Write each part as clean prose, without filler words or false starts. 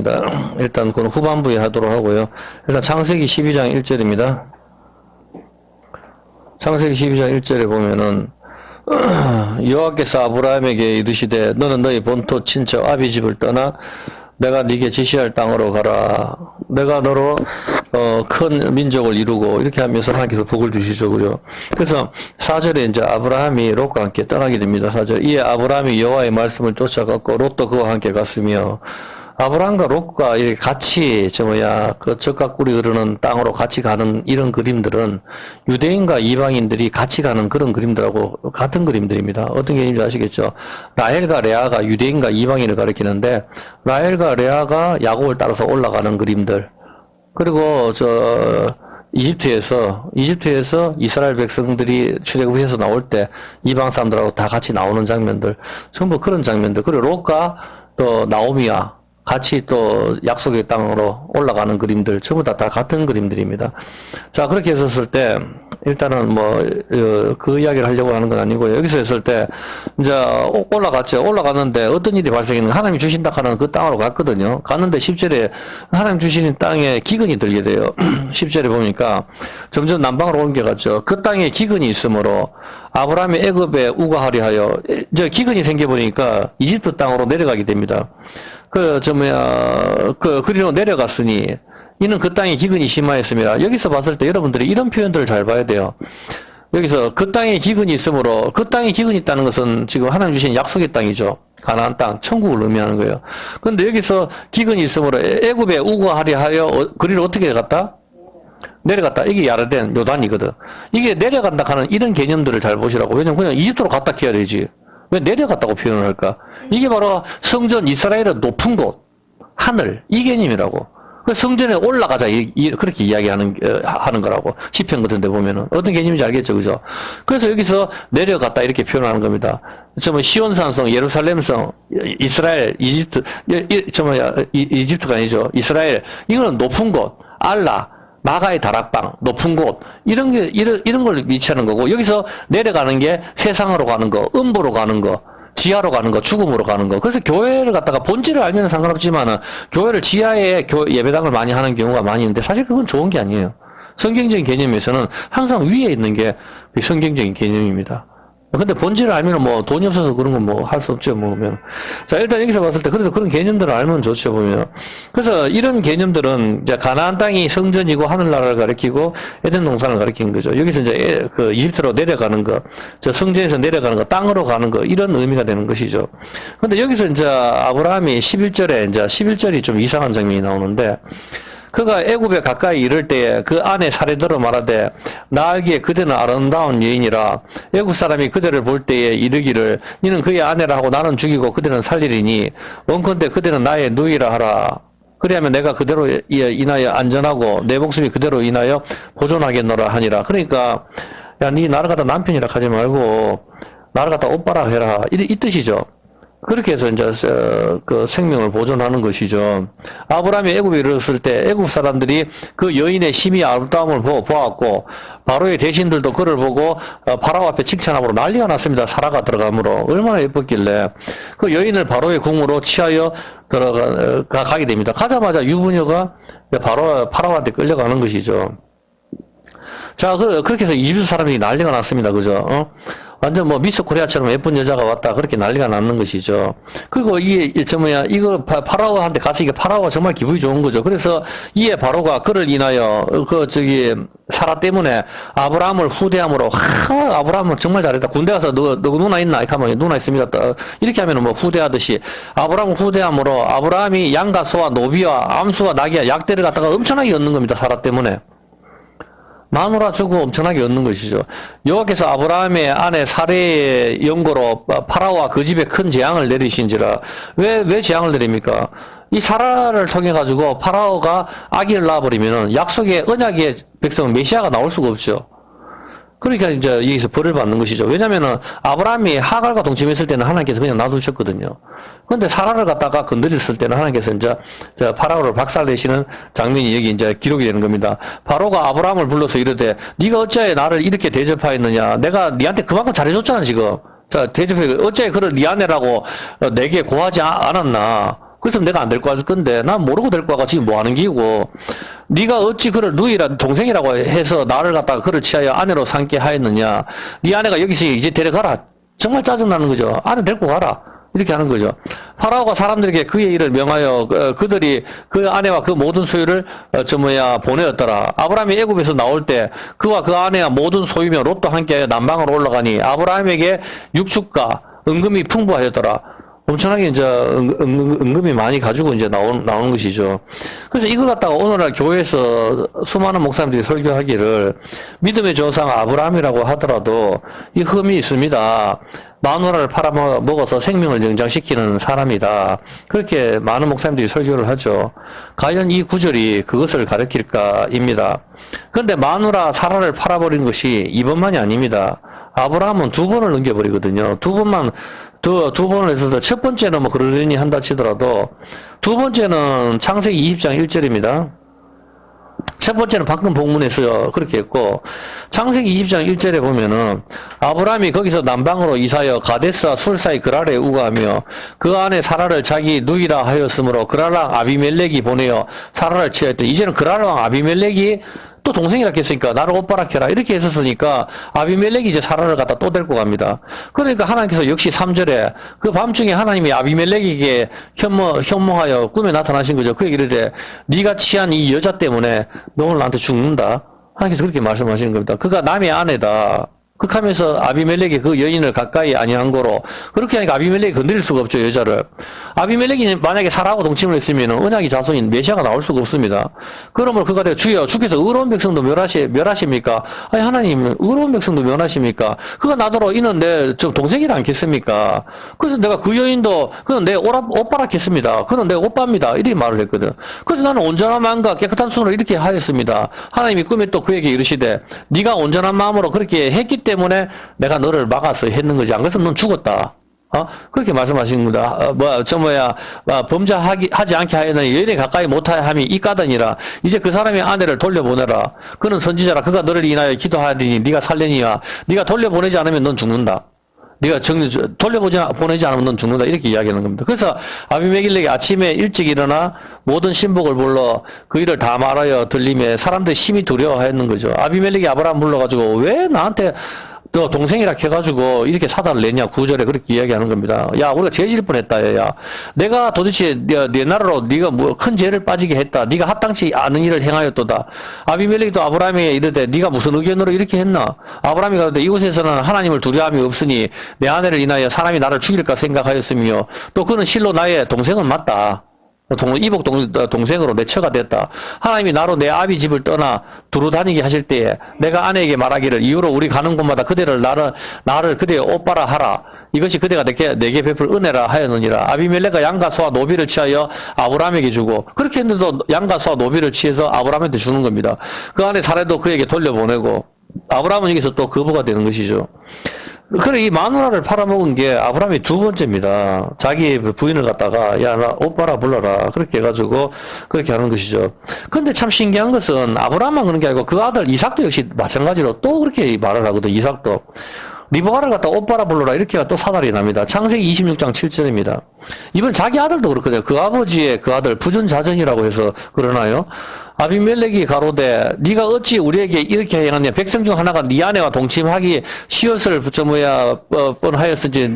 하겠습니다. 일단 그건 후반부에 하도록 하고요. 일단 창세기 12장 1절입니다. 창세기 12장 1절에 보면은 여호와께서 아브라함에게 이르시되 너는 너희 본토 친척 아비 집을 떠나 내가 네게 지시할 땅으로 가라. 내가 너로 큰 민족을 이루고 이렇게 하면서 하나님께서 복을 주시죠. 그죠? 그래서 4절에 이제 아브라함이 롯과 함께 떠나게 됩니다. 4절. 이에 아브라함이 여호와의 말씀을 쫓아갔고 롯도 그와 함께 갔으며 아브라함과 롯과 이렇게 같이 그 젖과 꿀이 흐르는 땅으로 같이 가는 이런 그림들은 유대인과 이방인들이 같이 가는 그런 그림들하고 같은 그림들입니다. 어떤 개념인지 아시겠죠? 라헬과 레아가 유대인과 이방인을 가리키는데 라헬과 레아가 야곱을 따라서 올라가는 그림들. 그리고 이집트에서 이스라엘 백성들이 출애굽해서 나올 때 이방 사람들하고 다 같이 나오는 장면들. 전부 그런 장면들. 그리고 롯과 또 나오미와 같이 또 약속의 땅으로 올라가는 그림들 전부 다 같은 그림들입니다. 자, 그렇게 했었을 때 일단은 그 이야기를 하려고 하는 건 아니고요. 여기서 했을 때 이제 올라갔죠. 올라갔는데 어떤 일이 발생했는가? 하나님이 주신다 하는 그 땅으로 갔거든요. 갔는데 10절에 하나님 주시는 땅에 기근이 들게 돼요. 10절에 보니까 점점 남방으로 옮겨갔죠. 그 땅에 기근이 있으므로 아브라함이 애굽에 우거하려 하여 기근이 생겨버리니까 이집트 땅으로 내려가게 됩니다. 그리로 내려갔으니, 이는 그 땅에 기근이 심하였습니다. 여기서 봤을 때 여러분들이 이런 표현들을 잘 봐야 돼요. 여기서 그 땅에 기근이 있으므로, 그 땅에 기근이 있다는 것은 지금 하나님 주신 약속의 땅이죠. 가나안 땅, 천국을 의미하는 거예요. 그런데 여기서 기근이 있으므로 애굽에 우거하려 하여, 그리로 어떻게 갔다? 내려갔다. 이게 야르덴, 요단이거든. 이게 내려간다 하는 이런 개념들을 잘 보시라고. 왜냐면 그냥 이집트로 갔다 해야 되지. 왜 내려갔다고 표현을 할까? 이게 바로 성전 이스라엘의 높은 곳, 하늘, 이 개념이라고. 그 성전에 올라가자, 그렇게 이야기하는 거라고. 시편 같은 데 보면은. 어떤 개념인지 알겠죠, 그죠? 그래서 여기서 내려갔다 이렇게 표현하는 겁니다. 시온산성, 예루살렘성, 이스라엘, 이집트, 이집트가 아니죠. 이스라엘, 이거는 높은 곳, 알라, 마가의 다락방, 높은 곳, 이런 걸 위치하는 거고, 여기서 내려가는 게 세상으로 가는 거, 음보로 가는 거, 지하로 가는 거, 죽음으로 가는 거. 그래서 교회를 갖다가 본질을 알면 상관없지만은, 교회를 지하에 예배당을 많이 하는 경우가 많이 있는데, 사실 그건 좋은 게 아니에요. 성경적인 개념에서는 항상 위에 있는 게 성경적인 개념입니다. 근데 본질을 알면 돈이 없어서 그런 건 할 수 없죠, 보면. 자, 일단 여기서 봤을 때 그래도 그런 개념들을 알면 좋죠, 보면. 그래서 이런 개념들은 이제 가나안 땅이 성전이고 하늘나라를 가리키고 에덴 동산을 가리키는 거죠. 여기서 이제 이집트로 내려가는 거, 성전에서 내려가는 거, 땅으로 가는 거, 이런 의미가 되는 것이죠. 근데 여기서 이제 아브라함이 11절이 좀 이상한 장면이 나오는데, 그가 애굽에 가까이 이를 때에 그 아내 사례대로 말하되 나 알기에 그대는 아름다운 여인이라 애굽 사람이 그대를 볼 때에 이르기를 너는 그의 아내라 하고 나는 죽이고 그대는 살리리니 원컨대 그대는 나의 누이라 하라. 그리하면 내가 그대로 인하여 안전하고 내 목숨이 그대로 인하여 보존하겠노라 하니라. 그러니까 야, 니 나를 갖다 남편이라 하지 말고 나를 갖다 오빠라 해라. 이 뜻이죠. 그렇게 해서 이제 그 생명을 보존하는 것이죠. 아브라함이 애굽에 이르렀을 때 애굽 사람들이 그 여인의 심히 아름다움을 보았고 바로의 대신들도 그를 보고 파라오 앞에 칭찬함으로 난리가 났습니다. 사라가 들어가므로 얼마나 예뻤길래 그 여인을 바로의 궁으로 취하여 가게 됩니다. 가자마자 유부녀가 파라오한테 끌려가는 것이죠. 자, 그렇게 해서 이집트 사람들이 난리가 났습니다. 그죠? 완전 미스 코리아처럼 예쁜 여자가 왔다. 그렇게 난리가 났는 것이죠. 그리고 이거 파라오한테 갔으니까 파라오가 정말 기분이 좋은 거죠. 그래서 이에 바로가 그를 인하여 사라 때문에 아브라함을 후대함으로, 아브라함은 정말 잘했다. 군대 가서 너 누나 있나? 이렇게 하면 누나 있습니다. 이렇게 하면 후대하듯이 아브라함을 후대함으로 아브라함이 양과 소와 노비와 암수와 나귀와 약대를 갖다가 엄청나게 얻는 겁니다. 사라 때문에. 마누라 주고 엄청나게 얻는 것이죠. 여호와께서 아브라함의 아내 사레의 연고로 파라오와 그 집에 큰 재앙을 내리신지라. 왜 재앙을 내립니까? 이 사라를 통해 가지고 파라오가 아기를 낳아버리면은 약속의 언약의 백성 메시아가 나올 수가 없죠. 그러니까 이제 여기서 벌을 받는 것이죠. 왜냐면은 아브라함이 하갈과 동침했을 때는 하나님께서 그냥 놔두셨거든요. 그런데 사라를 갖다가 건드렸을 때는 하나님께서 이제 파라오를 박살내시는 장면이 여기 이제 기록이 되는 겁니다. 바로가 아브라함을 불러서 이르되 네가 어찌하여 나를 이렇게 대접하였느냐? 내가 네한테 그만큼 잘해줬잖아 지금. 자, 대접해 어찌하여 그를 네 아내라고 내게 고하지 않았나? 그래서 내가 안 데리고 갈 건데 난 모르고 데리고 와가 지금 뭐 하는 기고 네가 어찌 그를 누이라 동생이라고 해서 나를 갖다가 그를 취하여 아내로 삼게 하였느냐. 네 아내가 여기서 이제 데려가라. 정말 짜증나는 거죠. 아내 데리고 가라. 이렇게 하는 거죠. 파라오가 사람들에게 그의 일을 명하여 그들이 그 아내와 그 모든 소유를 보내었더라. 아브라함이 애굽에서 나올 때 그와 그 아내와 모든 소유며 롯도 함께하여 남방으로 올라가니 아브라함에게 육축과 은금이 풍부하였더라. 엄청나게 이제 은금이 많이 가지고 이제 나오는 것이죠. 그래서 이걸 갖다가 오늘날 교회에서 수많은 목사님들이 설교하기를 믿음의 조상 아브라함이라고 하더라도 이 흠이 있습니다. 마누라를 팔아먹어서 생명을 연장시키는 사람이다. 그렇게 많은 목사님들이 설교를 하죠. 과연 이 구절이 그것을 가리킬까입니다. 그런데 마누라 사라를 팔아버린 것이 이번만이 아닙니다. 아브라함은 2번을 넘겨버리거든요. 두 번을 했어서 첫 번째는 뭐 그러려니 한다 치더라도 두 번째는 창세기 20장 1절입니다. 첫 번째는 방금 본문에서 그렇게 했고 창세기 20장 1절에 보면은 아브라함이 거기서 남방으로 이사하여 가데스와 술사의 그랄에 우거하며 그 안에 사라를 자기 누이라 하였으므로 그랄왕 아비멜렉이 보내어 사라를 취하였더니 이제는 그랄왕 아비멜렉이 또 동생이라 했으니까 나를 오빠라 해라 이렇게 했었으니까 아비멜렉이 이제 사라를 갖다 또 데리고 갑니다. 그러니까 하나님께서 역시 3절에 그 밤중에 하나님이 아비멜렉에게 현몽하여 꿈에 나타나신 거죠. 그 얘기를 해 네가 취한 이 여자 때문에 너 오늘 나한테 죽는다. 하나님께서 그렇게 말씀하시는 겁니다. 그가 남의 아내다. 극하면서 아비멜렉이 그 여인을 가까이 아니한 거로 그렇게 하니까 아비멜렉이 건드릴 수가 없죠. 여자를. 아비멜렉이 만약에 사라하고 동침을 했으면 언약의 자손인 메시아가 나올 수가 없습니다. 그러므로 그가 되어 주여 주께서 의로운 백성도 멸하십니까? 아니 하나님 의로운 백성도 멸하십니까? 그가 나더러 이는 내 동생이라 않겠습니까? 그래서 내가 그 여인도 그는 내 오빠라 했습니다. 그는 내 오빠입니다. 이렇게 말을 했거든. 그래서 나는 온전한 마음과 깨끗한 손으로 이렇게 하였습니다. 하나님이 꿈에 또 그에게 이르시되 네가 온전한 마음으로 그렇게 했기 때문에 내가 너를 막아서 했는 거지. 안 그랬으면 넌 죽었다. 그렇게 말씀하신 겁니다. 범죄하지 않게 하였느니 여인에 가까이 못하여 함이 이까더니라. 이제 그 사람의 아내를 돌려보내라. 그는 선지자라. 그가 너를 인하여 기도하더니 네가 살려니와 네가 돌려보내지 않으면 넌 죽는다. 네가 보내지 않으면 넌 죽는다. 이렇게 이야기하는 겁니다. 그래서 아비멜렉이 아침에 일찍 일어나 모든 신복을 불러 그 일을 다 말하여 들림에 사람들이 심히 두려워하였는 거죠. 아비멜렉이 아브라함 불러가지고 왜 나한테 너 동생이라 해가지고 이렇게 사달을 내냐. 9절에 그렇게 이야기하는 겁니다. 야 우리가 죄 질 뻔했다. 야 내가 도대체 내 나라로 네가 뭐 큰 죄를 빠지게 했다. 네가 합당치 않은 일을 행하였도다. 아비멜렉이 또 아브라함에게 이르되 네가 무슨 의견으로 이렇게 했나. 아브라함이 가로되 이곳에서는 하나님을 두려움이 없으니 내 아내를 인하여 사람이 나를 죽일까 생각하였으며 또 그는 실로 나의 동생은 맞다. 이복 동생으로 내 처가 됐다. 하나님이 나로 내 아비 집을 떠나 두루 다니게 하실 때에 내가 아내에게 말하기를 이후로 우리 가는 곳마다 그대를 나를 그대의 오빠라 하라. 이것이 그대가 내게 베풀 은혜라 하였느니라. 아비멜렉과 양과 소와 노비를 취하여 아브라함에게 주고 그렇게 했는데도 양과 소와 노비를 취해서 아브라함한테 주는 겁니다. 그 안에 사례도 그에게 돌려보내고 아브라함은 여기서 또 거부가 되는 것이죠. 그래, 이 마누라를 팔아먹은 게 아브라함이 2번째입니다. 자기 부인을 갖다가, 야, 나 오빠라 불러라. 그렇게 해가지고, 그렇게 하는 것이죠. 근데 참 신기한 것은 아브라함만 그런 게 아니고 그 아들 이삭도 역시 마찬가지로 또 그렇게 말을 하거든, 이삭도. 리브가를 갖다 오빠라 불러라. 이렇게 또 사달이 납니다. 창세기 26장 7절입니다. 이번 자기 아들도 그렇거든요. 그 아버지의 그 아들, 부전자전이라고 해서 그러나요? 아비멜렉이 가로되 네가 어찌 우리에게 이렇게 행하냐. 백성 중 하나가 네 아내와 동침하기 쉬었을 뻔하였은지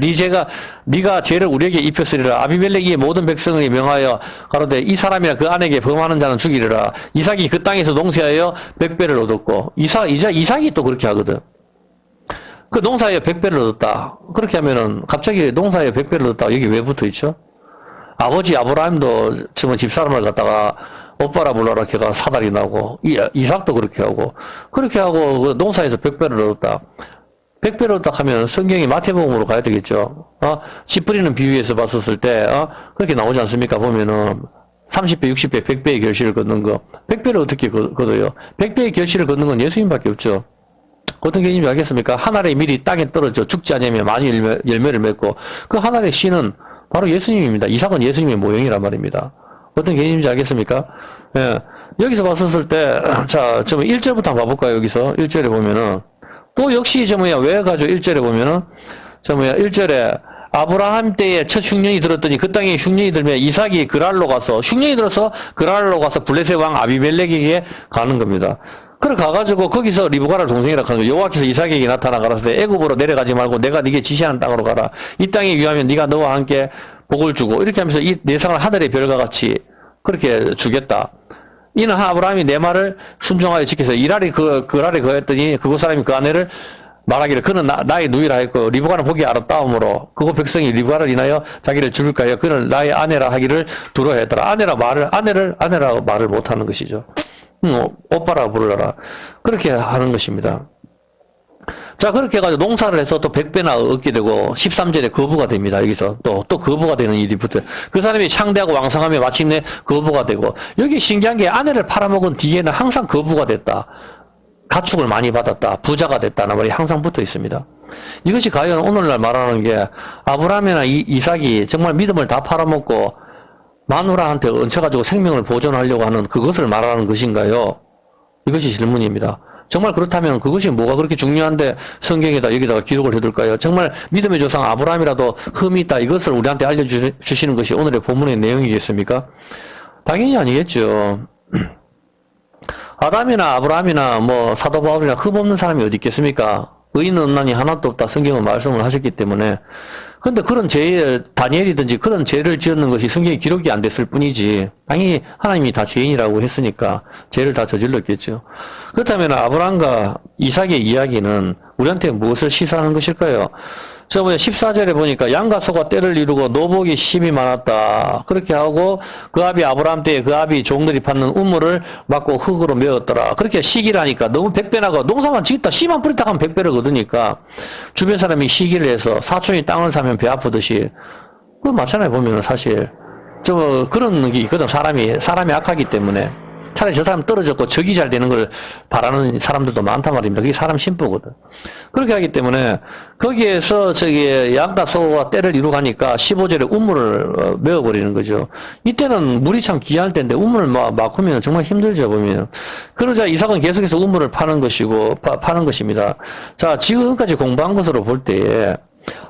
네가 죄를 우리에게 입혔으리라. 아비멜렉이 모든 백성을 명하여 가로되 이 사람이나 그 아내에게 범하는 자는 죽이리라. 이삭이 그 땅에서 농사하여 100배를 얻었고 이삭이 또 그렇게 하거든. 그 농사에 100배를 얻었다. 그렇게 하면은 갑자기 농사에 100배를 얻었다. 여기 왜 붙어 있죠? 아버지 아브라함도 집사람을 갖다가 오빠라 불러라 걔가 사달이 나고 이삭도 그렇게 하고 그 농사에서 100배를 얻었다. 100배를 얻었다 하면 성경이 마태복음으로 가야 되겠죠. 씨 뿌리는 비유에서 봤었을 때 그렇게 나오지 않습니까? 보면은 30배, 60배, 100배의 결실을 걷는 거. 100배를 어떻게 걷어요? 100배의 결실을 걷는 건 예수님밖에 없죠. 어떤 개념인지 알겠습니까? 한 알의 밀이 땅에 떨어져 죽지 않으면 많이 열매를 맺고 그 한 알의 씨는 바로 예수님입니다. 이삭은 예수님의 모형이란 말입니다. 어떤 개념인지 알겠습니까? 예. 여기서 봤었을 때, 자, 1절부터 한번 봐볼까요? 여기서 1절에 보면은 또 역시 왜 가지고 1절에 보면은 1절에 아브라함 때에 첫 흉년이 들었더니 그 땅에 흉년이 들면 이삭이 그랄로 가서 흉년이 들어서 그랄로 가서 블레셋 왕 아비멜렉에게 가는 겁니다. 그래 가가지고 거기서 리브가를 동생이라 하는 거예요. 여호와께서 이삭에게 나타나 가라사대 애굽으로 내려가지 말고 내가 네게 지시하는 땅으로 가라. 이 땅에 유하면 네가 너와 함께 복을 주고 이렇게 하면서 이 내상을 하늘의 별과 같이 그렇게 주겠다. 이는 아브라함이 내 말을 순종하여 지켜서 이랄이 그랄이 그랬더니 그곳 사람이 그 아내를 말하기를 그는 나의 누이라 했고 리브가는 보기 알았다함으로 그곳 백성이 리브가를 인하여 자기를 죽일까 하여 그는 나의 아내라 하기를 두려워했더라. 아내라고 말을 못하는 것이죠. 오빠라 부르라. 그렇게 하는 것입니다. 자, 그렇게 해가지고 농사를 해서 또 100배나 얻게 되고, 13절에 거부가 됩니다. 여기서 또 거부가 되는 일이 붙어요. 그 사람이 창대하고 왕성하며 마침내 거부가 되고, 여기 신기한 게 아내를 팔아먹은 뒤에는 항상 거부가 됐다. 가축을 많이 받았다. 부자가 됐다는 말이 항상 붙어 있습니다. 이것이 과연 오늘날 말하는 게 아브라함이나 이삭이 정말 믿음을 다 팔아먹고, 마누라한테 얹혀가지고 생명을 보존하려고 하는 그것을 말하는 것인가요? 이것이 질문입니다. 정말 그렇다면 그것이 뭐가 그렇게 중요한데 성경에다 여기다가 기록을 해둘까요? 정말 믿음의 조상 아브라함이라도 흠이 있다 이것을 우리한테 알려주시는 것이 오늘의 본문의 내용이겠습니까? 당연히 아니겠죠. 아담이나 아브라함이나 뭐 사도 바울이나 흠 없는 사람이 어디 있겠습니까? 의인은 없나니 하나도 없다 성경은 말씀을 하셨기 때문에. 근데 그런 죄, 다니엘이든지 그런 죄를 지었는 것이 성경에 기록이 안 됐을 뿐이지. 당연히 하나님이 다 죄인이라고 했으니까 죄를 다 저질렀겠죠. 그렇다면 아브라함과 이삭의 이야기는 우리한테 무엇을 시사하는 것일까요? 저 14절에 보니까 양과 소가 때를 이루고 노복이 심이 많았다. 그렇게 하고 그 아비 아브라함 때에 그 아비 종들이 받는 우물을 막고 흙으로 메었더라. 그렇게 시기를 하니까 너무 100배 나고 농사만 짓다 씨만 뿌리다 하면 100배를 거두니까 주변 사람이 시기를 해서 사촌이 땅을 사면 배 아프듯이 그 마찬가지로 보면 사실 그런 게 있거든. 사람이 악하기 때문에 차라리 저 사람 떨어졌고 적이 잘 되는 걸 바라는 사람들도 많단 말입니다. 그게 사람 심보거든. 그렇게 하기 때문에 거기에서 양과 소가 때를 이루가니까 15절에 우물을 메어버리는 거죠. 이때는 물이 참 귀할 때인데 우물을 막으면 정말 힘들죠, 보면. 그러자 이삭은 계속해서 우물을 파는 것입니다. 자, 지금까지 공부한 것으로 볼 때에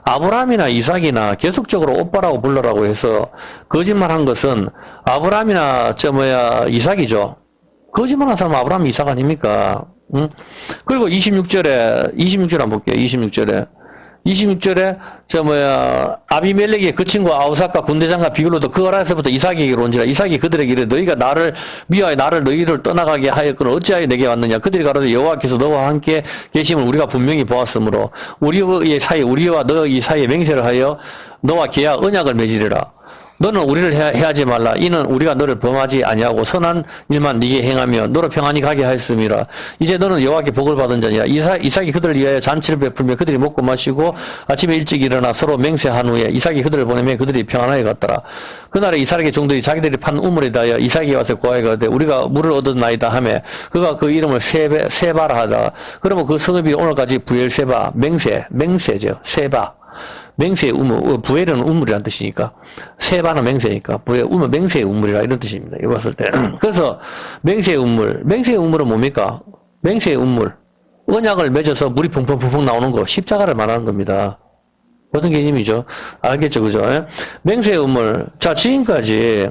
아브라함이나 이삭이나 계속적으로 오빠라고 불러라고 해서 거짓말한 것은 아브라함이나 이삭이죠. 거짓말한 사람은 아브라함, 이삭 아닙니까? 응? 그리고 26절에 한번 볼게요. 26절에 아비멜렉의 그 친구 아우삭과 군대장과 비글로도 그 어라에서부터 이삭에게로 온지라 이삭이 그들에게 이르되 너희가 나를 미워하여 나를 너희를 떠나가게 하였거늘 어찌하여 내게 왔느냐 그들이 가로되 여호와께서 너와 함께 계심을 우리가 분명히 보았으므로 우리와 너희 사이에 맹세를 하여 너와 계약 언약을 맺으리라. 너는 우리를 해하지 말라. 이는 우리가 너를 범하지 아니하고 선한 일만 네게 행하며 너로 평안히 가게 하였음이라. 이제 너는 여호와께 복을 받은 자니라. 이삭이 그들을 위하여 잔치를 베풀며 그들이 먹고 마시고 아침에 일찍 일어나 서로 맹세한 후에 이삭이 그들을 보내며 그들이 평안하게 갔더라. 그날에 이삭의 종들이 자기들이 판 우물에 대하여 이삭이 와서 고하여 가되 우리가 물을 얻었나이다 하매 그가 그 이름을 세바라 하더라. 그러면 그 성읍이 오늘까지 부엘세바 맹세죠. 세바. 맹세의 우물, 부엘은 우물이라는 뜻이니까, 세바는 맹세니까, 맹세의 우물이라 이런 뜻입니다. 이거 봤을 때. 그래서, 맹세의 우물은 뭡니까? 맹세의 우물. 언약을 맺어서 물이 펑펑펑펑 나오는 거, 십자가를 말하는 겁니다. 어떤 개념이죠? 알겠죠, 그죠? 맹세의 우물. 자, 지금까지,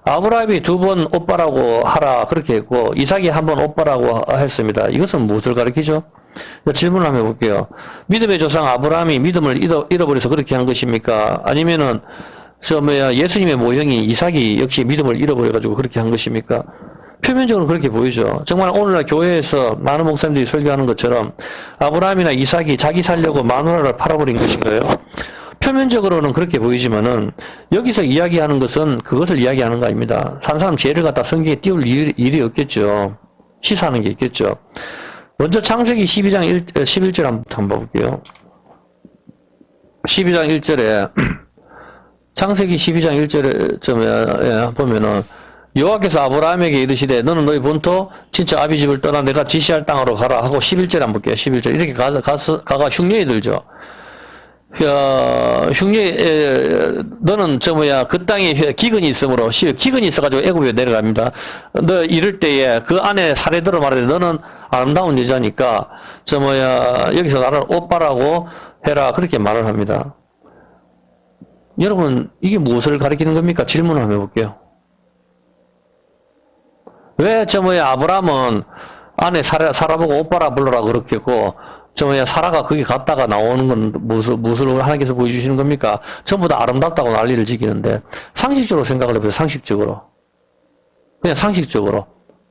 아브라함이 2번 오빠라고 하라, 그렇게 했고, 이삭이 1번 오빠라고 했습니다. 이것은 무엇을 가리키죠? 질문을 한번 해볼게요. 믿음의 조상 아브라함이 믿음을 잃어버려서 그렇게 한 것입니까? 아니면은, 예수님의 모형이 이삭이 역시 믿음을 잃어버려가지고 그렇게 한 것입니까? 표면적으로 그렇게 보이죠. 정말 오늘날 교회에서 많은 목사님들이 설교하는 것처럼 아브라함이나 이삭이 자기 살려고 마누라를 팔아버린 것인가요? 표면적으로는 그렇게 보이지만은 여기서 이야기하는 것은 그것을 이야기하는 거 아닙니다. 산 사람 죄를 갖다 성경에 띄울 일이 없겠죠. 시사하는 게 있겠죠. 먼저 창세기 12장 11절 한번 볼게요. 12장 1절에 창세기 12장 1절에 보면은 여호와께서 아브라함에게 이르시되 너는 너희 본토 진짜 아비 집을 떠나 내가 지시할 땅으로 가라 하고 11절에 한번 볼게요. 11절 이렇게 가가 흉년이 들죠. 너는 그 땅에 기근이 있으므로 기근이 있어가지고 애굽에 내려갑니다. 너 이럴 때에 그 안에 사례대로 말하되 너는 아름다운 여자니까 여기서 나를 오빠라고 해라 그렇게 말을 합니다. 여러분, 이게 무엇을 가리키는 겁니까? 질문을 한번 해볼게요. 왜, 아브라함은 아내 사라보고 오빠라 불러라 그렇겠고, 사라가 거기 갔다가 나오는 건 무엇을 하나님께서 보여주시는 겁니까? 전부 다 아름답다고 난리를 지기는데, 상식적으로 생각을 해보세요, 상식적으로. 그냥 상식적으로.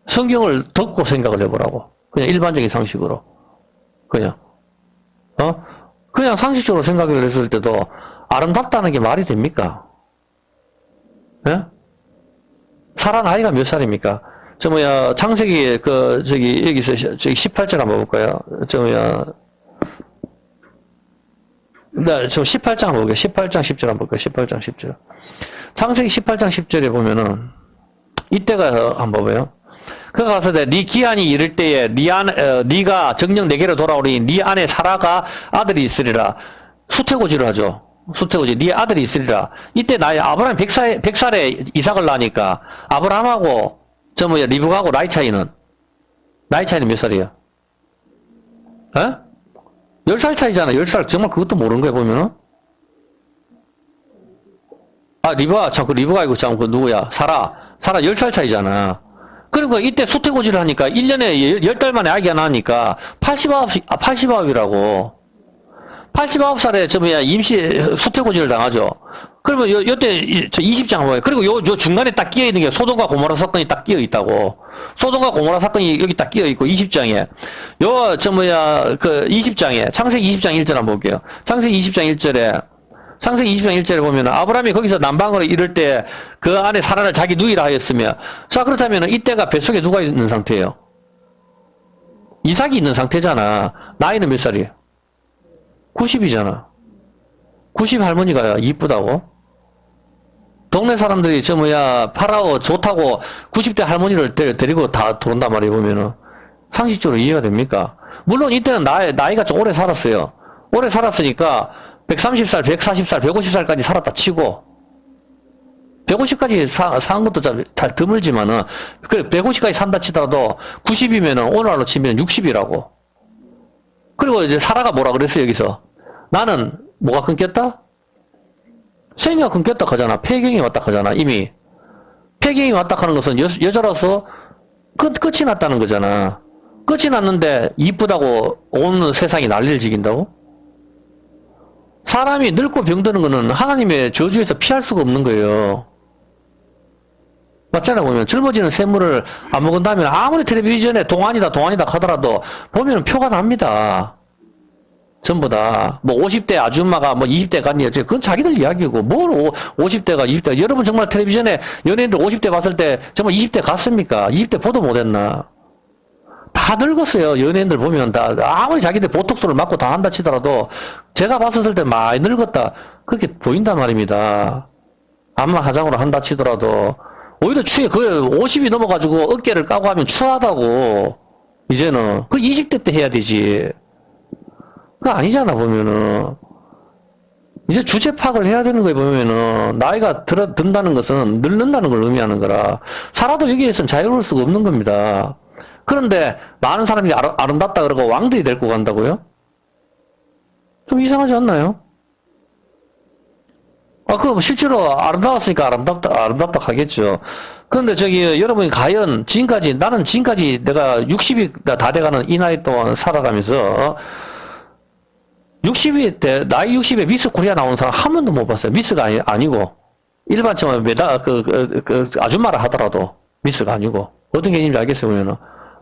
성경을 듣고 생각을 해보라고. 그냥 일반적인 상식으로. 그냥. 그냥 상식적으로 생각을 했을 때도 아름답다는 게 말이 됩니까? 예? 사라 나이가 몇 살입니까? 창세기, 여기서, 18절 한번 볼까요? 네, 18장 한번 볼게요. 18장 10절 한번 볼까요? 18장 10절. 창세기 18장 10절에 보면은, 이때가 한번 봐봐요. 그가 가서 네 기한이 이를 때에 네가 정녕 내게로 돌아오니 네 아내 사라가 아들이 있으리라. 수태고지를 하죠. 수태고지. 네 아들이 있으리라. 이때 나이 아브라함이 100살에 이삭을 낳으니까 아브라함하고 리브가하고 나이 차이는 몇 살이에요? 에? 10살 차이잖아. 10살. 정말 그것도 모르는 거야 보면은. 리브가 아니고 누구야? 사라 10살 차이잖아. 그러니까 이때 수태고지를 하니까 1년에 10달 만에 아기가 나니까 89이라고. 89살에 임시 수태고지를 당하죠. 그러면 요때 20장 한번 그리고 요 중간에 딱 끼어 있는 게 소돔과 고모라 사건이 딱 끼어 있다고. 소돔과 고모라 사건이 여기 딱 끼어 있고 20장에 20장에 창세기 20장 1절 한번 볼게요. 창세기 20장 1절에 보면 아브라함이 거기서 남방으로 이럴 때 그 안에 사라를 자기 누이라 하였으며, 자 그렇다면 이때가 뱃속에 누가 있는 상태예요? 이삭이 있는 상태잖아. 나이는 몇 살이에요? 90이잖아. 90 할머니가 이쁘다고? 동네 사람들이 파라오 좋다고 90대 할머니를 데리고 다 들어온단 말이에요 보면은. 상식적으로 이해가 됩니까? 물론 이때는 나이가 좀 오래 살았어요. 오래 살았으니까 130살, 140살, 150살까지 살았다 치고, 150까지 산 것도 잘 드물지만은, 그래, 150까지 산다 치더라도 90이면은 오늘날로 치면 60이라고. 그리고 이제 사라가 뭐라 그랬어요, 여기서? 나는 뭐가 끊겼다? 생이가 끊겼다 하잖아. 폐경이 왔다 하잖아, 이미. 폐경이 왔다 하는 것은 여자로서 끝이 났다는 거잖아. 끝이 났는데 이쁘다고 온 세상이 난리를 지긴다고? 사람이 늙고 병드는 거는 하나님의 저주에서 피할 수가 없는 거예요. 맞잖아, 보면. 젊어지는 샘물을 안 먹은다면 아무리 텔레비전에 동안이다 하더라도 보면 표가 납니다. 전부 다. 50대 아줌마가 20대 갔니, 그건 자기들 이야기고, 50대가 20대. 여러분 정말 텔레비전에 연예인들 50대 봤을 때 정말 20대 갔습니까? 20대 보도 못했나? 다 늙었어요. 연예인들 보면 다 아무리 자기들 보톡스를 맞고 다 한다 치더라도 제가 봤었을 때 많이 늙었다 그렇게 보인단 말입니다. 암만 화장으로 한다 치더라도 오히려 추해. 그 50이 넘어가지고 어깨를 까고 하면 추하다고. 이제는 그 20대 때 해야 되지. 그거 아니잖아 보면은. 이제 주제 파악을 해야 되는 거에 보면은 나이가 든다는 것은 늙는다는 걸 의미하는 거라. 살아도 여기에서는 자유로울 수가 없는 겁니다. 그런데 많은 사람이 아름답다 그러고 왕들이 데리고 간다고요? 좀 이상하지 않나요? 그거 실제로 아름다웠으니까 아름답다 하겠죠. 그런데 여러분이 과연 나는 지금까지 내가 60이 다 돼가는 이 나이 동안 살아가면서, 나이 60에 미스 코리아 나오는 사람 한 번도 못 봤어요. 미스가 아니고. 일반적으로 아줌마라 하더라도 미스가 아니고. 어떤 개념인지 알겠어요, 보면은.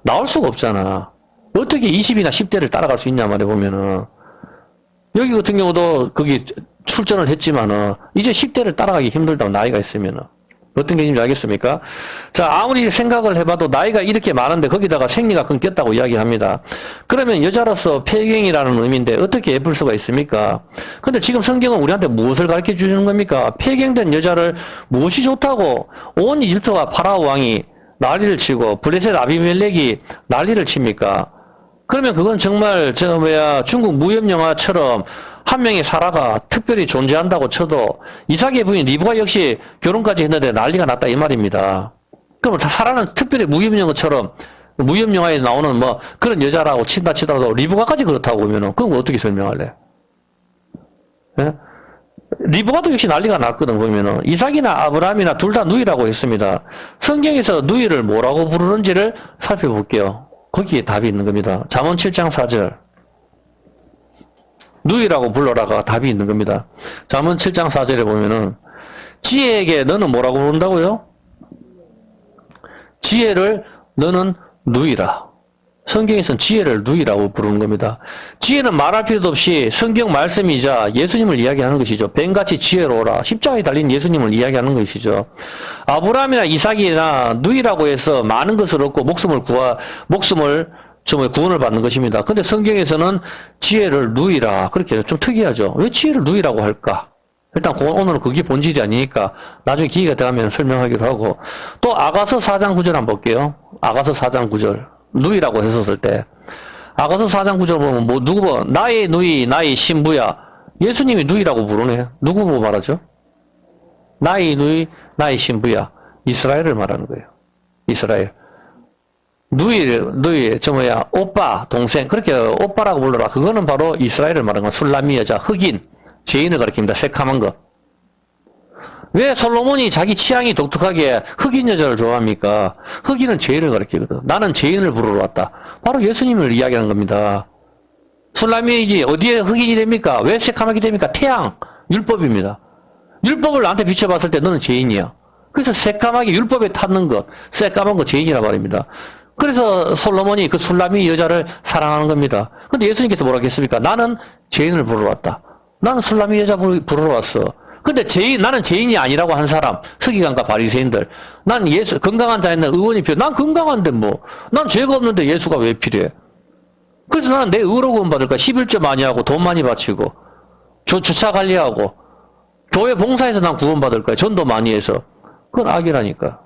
나올 수가 없잖아. 어떻게 20이나 10대를 따라갈 수 있냐 말이야, 보면은. 여기 같은 경우도 거기 출전을 했지만은, 이제 10대를 따라가기 힘들다고, 나이가 있으면은. 어떤 개념인지 알겠습니까? 자, 아무리 생각을 해봐도 나이가 이렇게 많은데 거기다가 생리가 끊겼다고 이야기합니다. 그러면 여자로서 폐경이라는 의미인데 어떻게 예쁠 수가 있습니까? 근데 지금 성경은 우리한테 무엇을 가르쳐 주는 겁니까? 폐경된 여자를 무엇이 좋다고 온 이집트가 파라오 왕이 난리를 치고 블레셋 아비멜렉이 난리를 칩니까? 그러면 그건 정말 중국 무협 영화처럼 한 명의 사라가 특별히 존재한다고 쳐도 이삭의 부인 리브가 역시 결혼까지 했는데 난리가 났다 이 말입니다. 그럼 사라는 특별히 무협 영화에 나오는 그런 여자라고 치더라도 리브가까지 그렇다고 보면은 그건 어떻게 설명할래? 예? 리브가도 역시 난리가 났거든, 보면은. 이삭이나 아브라함이나 둘 다 누이라고 했습니다. 성경에서 누이를 뭐라고 부르는지를 살펴볼게요. 거기에 답이 있는 겁니다. 잠언 7장 4절. 누이라고 불러라가 답이 있는 겁니다. 잠언 7장 4절에 보면은, 지혜에게 너는 뭐라고 부른다고요? 지혜를 너는 누이라. 성경에서는 지혜를 누이라고 부르는 겁니다. 지혜는 말할 필요도 없이 성경 말씀이자 예수님을 이야기하는 것이죠. 뱀같이 지혜로우라. 십자가에 달린 예수님을 이야기하는 것이죠. 아브라함이나 이삭이나 누이라고 해서 많은 것을 얻고 목숨을 정말 구원을 받는 것입니다. 근데 성경에서는 지혜를 누이라. 그렇게 해서 좀 특이하죠. 왜 지혜를 누이라고 할까? 일단 오늘은 그게 본질이 아니니까 나중에 기회가 되면 설명하기로 하고, 또 아가서 4장 9절 한번 볼게요. 아가서 4장 9절. 누이라고 했었을 때, 아가서 4장 9절 보면 누구 봐? 나의 누이, 나의 신부야. 예수님이 누이라고 부르네. 누구 보고 말하죠? 나의 누이, 나의 신부야. 이스라엘을 말하는 거예요. 이스라엘. 누이, 오빠, 동생. 그렇게 오빠라고 불러라. 그거는 바로 이스라엘을 말하는 거야. 술라미 여자, 흑인, 죄인을 가리킵니다. 새카만 거. 왜 솔로몬이 자기 취향이 독특하게 흑인 여자를 좋아합니까? 흑인은 죄인을 가리키거든. 나는 죄인을 부르러 왔다. 바로 예수님을 이야기하는 겁니다. 술라미이지 어디에 흑인이 됩니까? 왜 새카맣게 됩니까? 태양, 율법입니다. 율법을 나한테 비춰봤을 때 너는 죄인이야. 그래서 새까맣게 율법에 탔는 것, 새까만 거 죄인이라 말입니다. 그래서 솔로몬이 그 술라미 여자를 사랑하는 겁니다. 근데 예수님께서 뭐라고 했습니까? 나는 죄인을 부르러 왔다. 나는 술라미 여자 부르러 왔어. 근데 나는 죄인이 아니라고 한 사람, 서기관과 바리새인들, 난 건강한 자였나 의원이 필요해. 난 건강한데 뭐, 난 죄가 없는데 예수가 왜 필요해? 그래서 나는 내 의로 구원받을까? 11조 많이 하고, 돈 많이 바치고, 주차 관리하고, 교회 봉사해서 난 구원받을 거야. 전도 많이 해서. 그건 악이라니까.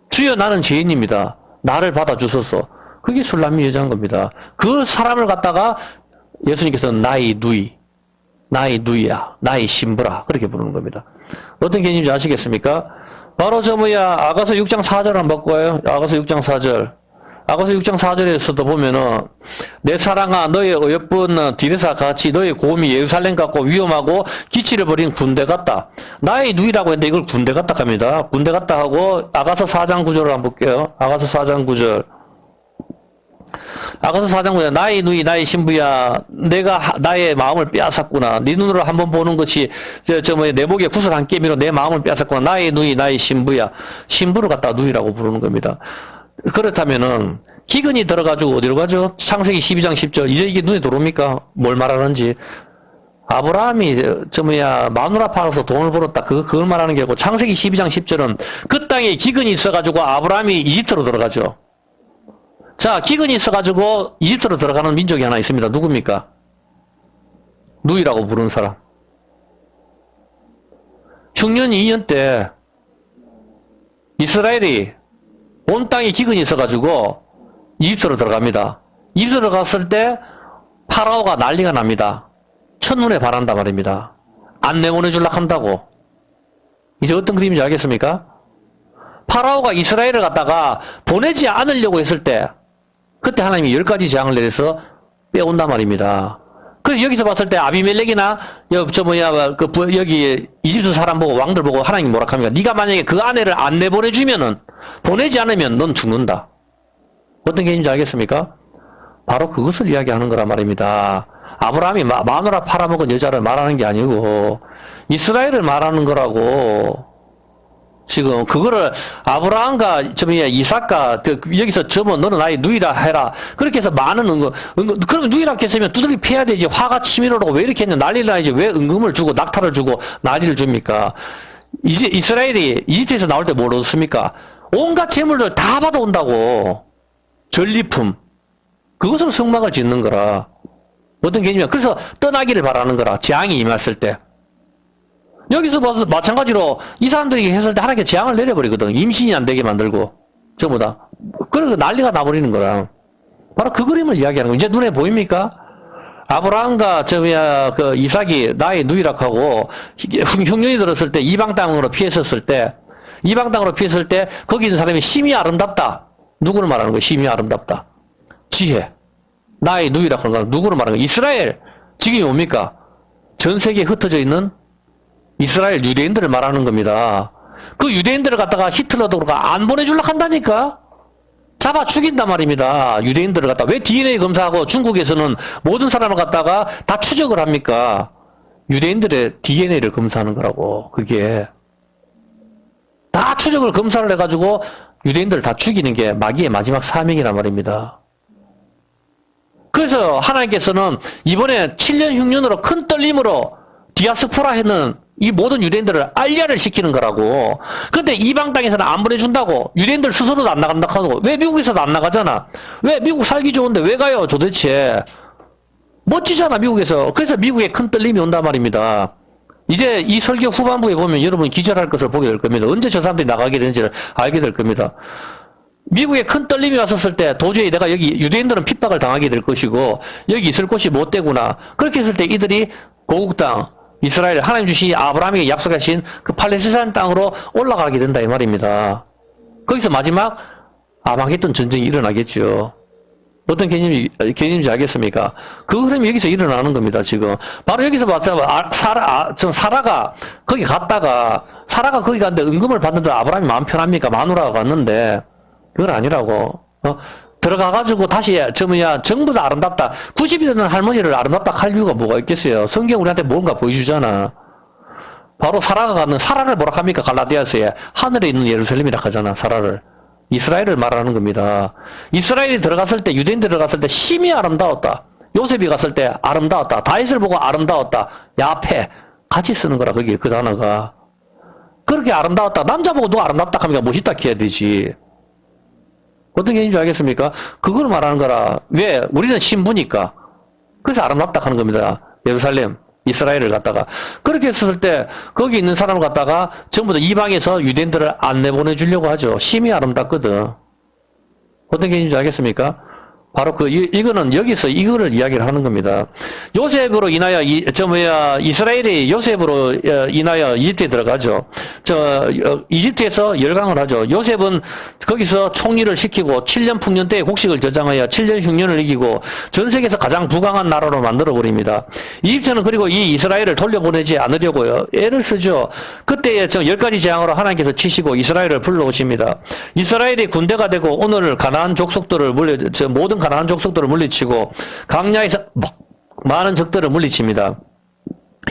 주여 나는 죄인입니다. 나를 받아주소서. 그게 술라미 여자인 겁니다. 그 사람을 갖다가 예수님께서는 나의 누이야, 나의 신부라. 그렇게 부르는 겁니다. 어떤 개념인지 아시겠습니까? 바로 아가서 6장 4절 한번 바꿔요. 아가서 6장 4절. 아가서 6장 4절에서도 보면은, 내 사랑아, 너의 어여쁜 디레사 같이 너의 고음이 예루살렘 같고 위험하고 기치를 버린 군대 같다. 나의 누이라고 했는데 이걸 군대 같다 합니다. 군대 같다 하고, 아가서 4장 9절을 한번 볼게요. 아가서 4장 9절. 아가서 4장 9절. 나의 누이, 나의 신부야. 내가 나의 마음을 빼앗았구나. 네 눈으로 한번 보는 것이, 내 목에 구슬 한 깨미로 내 마음을 빼앗았구나. 나의 누이, 나의 신부야. 신부를 갖다가 누이라고 부르는 겁니다. 그렇다면은, 기근이 들어가지고 어디로 가죠? 창세기 12장 10절. 이제 이게 눈에 들어옵니까? 뭘 말하는지. 아브라함이, 마누라 팔아서 돈을 벌었다. 그걸 말하는 게 아니고, 창세기 12장 10절은 그 땅에 기근이 있어가지고 아브라함이 이집트로 들어가죠. 자, 기근이 있어가지고 이집트로 들어가는 민족이 하나 있습니다. 누굽니까? 누이라고 부르는 사람. 흉년 2년 때 이스라엘이 온 땅에 기근이 있어가지고 이집트로 들어갑니다. 이집트로 갔을 때 파라오가 난리가 납니다. 첫눈에 반한단 말입니다. 안 내보내주려고 한다고. 이제 어떤 그림인지 알겠습니까? 파라오가 이스라엘을 갖다가 보내지 않으려고 했을 때 그때 하나님이 10가지 재앙을 내려서 빼온단 말입니다. 그래서 여기서 봤을 때 아비멜렉이나 여기 이집트 사람 보고 왕들 보고 하나님이 뭐라 합니까? 네가 만약에 그 아내를 안 내보내주면은 보내지 않으면 넌 죽는다. 어떤 개념인지 알겠습니까? 바로 그것을 이야기하는 거란 말입니다. 아브라함이 마누라 팔아먹은 여자를 말하는 게 아니고 이스라엘을 말하는 거라고. 지금 그거를 아브라함과 이삭과 여기서 너는 나의 누이라 해라. 그렇게 해서 많은 그러면 누이라 했으면 두들기 패야 되지. 화가 치밀어오고 왜 이렇게 했냐. 난리를 나야지. 왜 은금을 주고 낙타를 주고 난리를 줍니까? 이제 이스라엘이 이집트에서 나올 때 뭘 얻습니까? 온갖 재물들 다 받아온다고. 전리품. 그것으로 성막을 짓는 거라. 어떤 개념이야? 그래서 떠나기를 바라는 거라. 재앙이 임했을 때. 여기서 봐서 마찬가지로 이 사람들이 했을 때 하나님께 재앙을 내려버리거든. 임신이 안 되게 만들고. 전부 다. 그래서 난리가 나버리는 거라. 바로 그 그림을 이야기하는 거야. 이제 눈에 보입니까? 아브라함과 이삭이 나의 누이라고 하고 흉년이 들었을 때 이방 땅으로 피했었을 때 거기 있는 사람이 심히 아름답다. 누구를 말하는 거야? 심히 아름답다. 지혜. 나의 누이라고 하는 거 누구를 말하는 거야? 이스라엘. 지금이 뭡니까? 전 세계에 흩어져 있는 이스라엘 유대인들을 말하는 겁니다. 그 유대인들을 갖다가 히틀러도 그렇고 안 보내주려고 한다니까? 잡아 죽인단 말입니다. 유대인들을 갖다가. 왜 DNA 검사하고 중국에서는 모든 사람을 갖다가 다 추적을 합니까? 유대인들의 DNA를 검사하는 거라고, 그게. 다 추적을 검사를 해가지고 유대인들을 다 죽이는 게 마귀의 마지막 사명이란 말입니다. 그래서 하나님께서는 이번에 7년 흉년으로 큰 떨림으로 디아스포라 했는 이 모든 유대인들을 알리아를 시키는 거라고. 근데 이방 땅에서는 안 보내준다고. 유대인들 스스로도 안 나간다고 하고. 왜 미국에서도 안 나가잖아. 왜 미국 살기 좋은데 왜 가요 도대체. 멋지잖아 미국에서. 그래서 미국에 큰 떨림이 온단 말입니다. 이제 이 설교 후반부에 보면 여러분 기절할 것을 보게 될 겁니다. 언제 저 사람들이 나가게 되는지를 알게 될 겁니다. 미국에 큰 떨림이 왔었을 때 도저히 내가 여기 유대인들은 핍박을 당하게 될 것이고 여기 있을 곳이 못 되구나. 그렇게 했을 때 이들이 고국 땅 이스라엘 하나님 주신 아브라함에게 약속하신 그 팔레스타인 땅으로 올라가게 된다 이 말입니다. 거기서 마지막 아마겟돈 전쟁이 일어나겠죠. 어떤 개념인지 알겠습니까? 그 흐름이 여기서 일어나는 겁니다, 지금. 바로 여기서 봤잖아. 사라가 거기 갔다가, 사라가 거기 갔는데 은금을 받는데 아브라함이 마음 편합니까? 마누라가 갔는데, 그건 아니라고. 들어가가지고 다시, 전부 다 아름답다. 90이 되는 할머니를 아름답다 할 이유가 뭐가 있겠어요? 성경 우리한테 뭔가 보여주잖아. 바로 사라가 가는, 사라를 뭐라 합니까? 갈라디아서에. 하늘에 있는 예루살렘이라 하잖아, 사라를. 이스라엘을 말하는 겁니다. 이스라엘이 들어갔을 때, 유대인들이 들어갔을 때 심히 아름다웠다. 요셉이 갔을 때 아름다웠다. 다윗을 보고 아름다웠다. 야패. 같이 쓰는 거라, 거기, 그 단어가. 그렇게 아름다웠다. 남자 보고 누가 아름답다 하니까 멋있다 해야 되지. 어떤 개념인지 알겠습니까? 그걸 말하는 거라. 왜? 우리는 신부니까. 그래서 아름답다 하는 겁니다. 예루살렘. 이스라엘을 갖다가. 그렇게 했을 때, 거기 있는 사람을 갖다가 전부 다 이방에서 유대인들을 안 내보내주려고 하죠. 심히 아름답거든. 어떤 개념인지 알겠습니까? 바로 이거는 여기서 이거를 이야기를 하는 겁니다. 요셉으로 인하여, 이스라엘이 요셉으로 인하여 이집트에 들어가죠. 이집트에서 열강을 하죠. 요셉은 거기서 총리를 시키고 7년 풍년 때에 곡식을 저장하여 7년 흉년을 이기고 전 세계에서 가장 부강한 나라로 만들어버립니다. 이집트는 그리고 이 이스라엘을 돌려보내지 않으려고요. 애를 쓰죠. 그때에 10가지 재앙으로 하나님께서 치시고 이스라엘을 불러오십니다. 이스라엘이 군대가 되고 오늘 가나안 족속들을 모든 가나안 족속들을 물리치고 강야에서 많은 적들을 물리칩니다.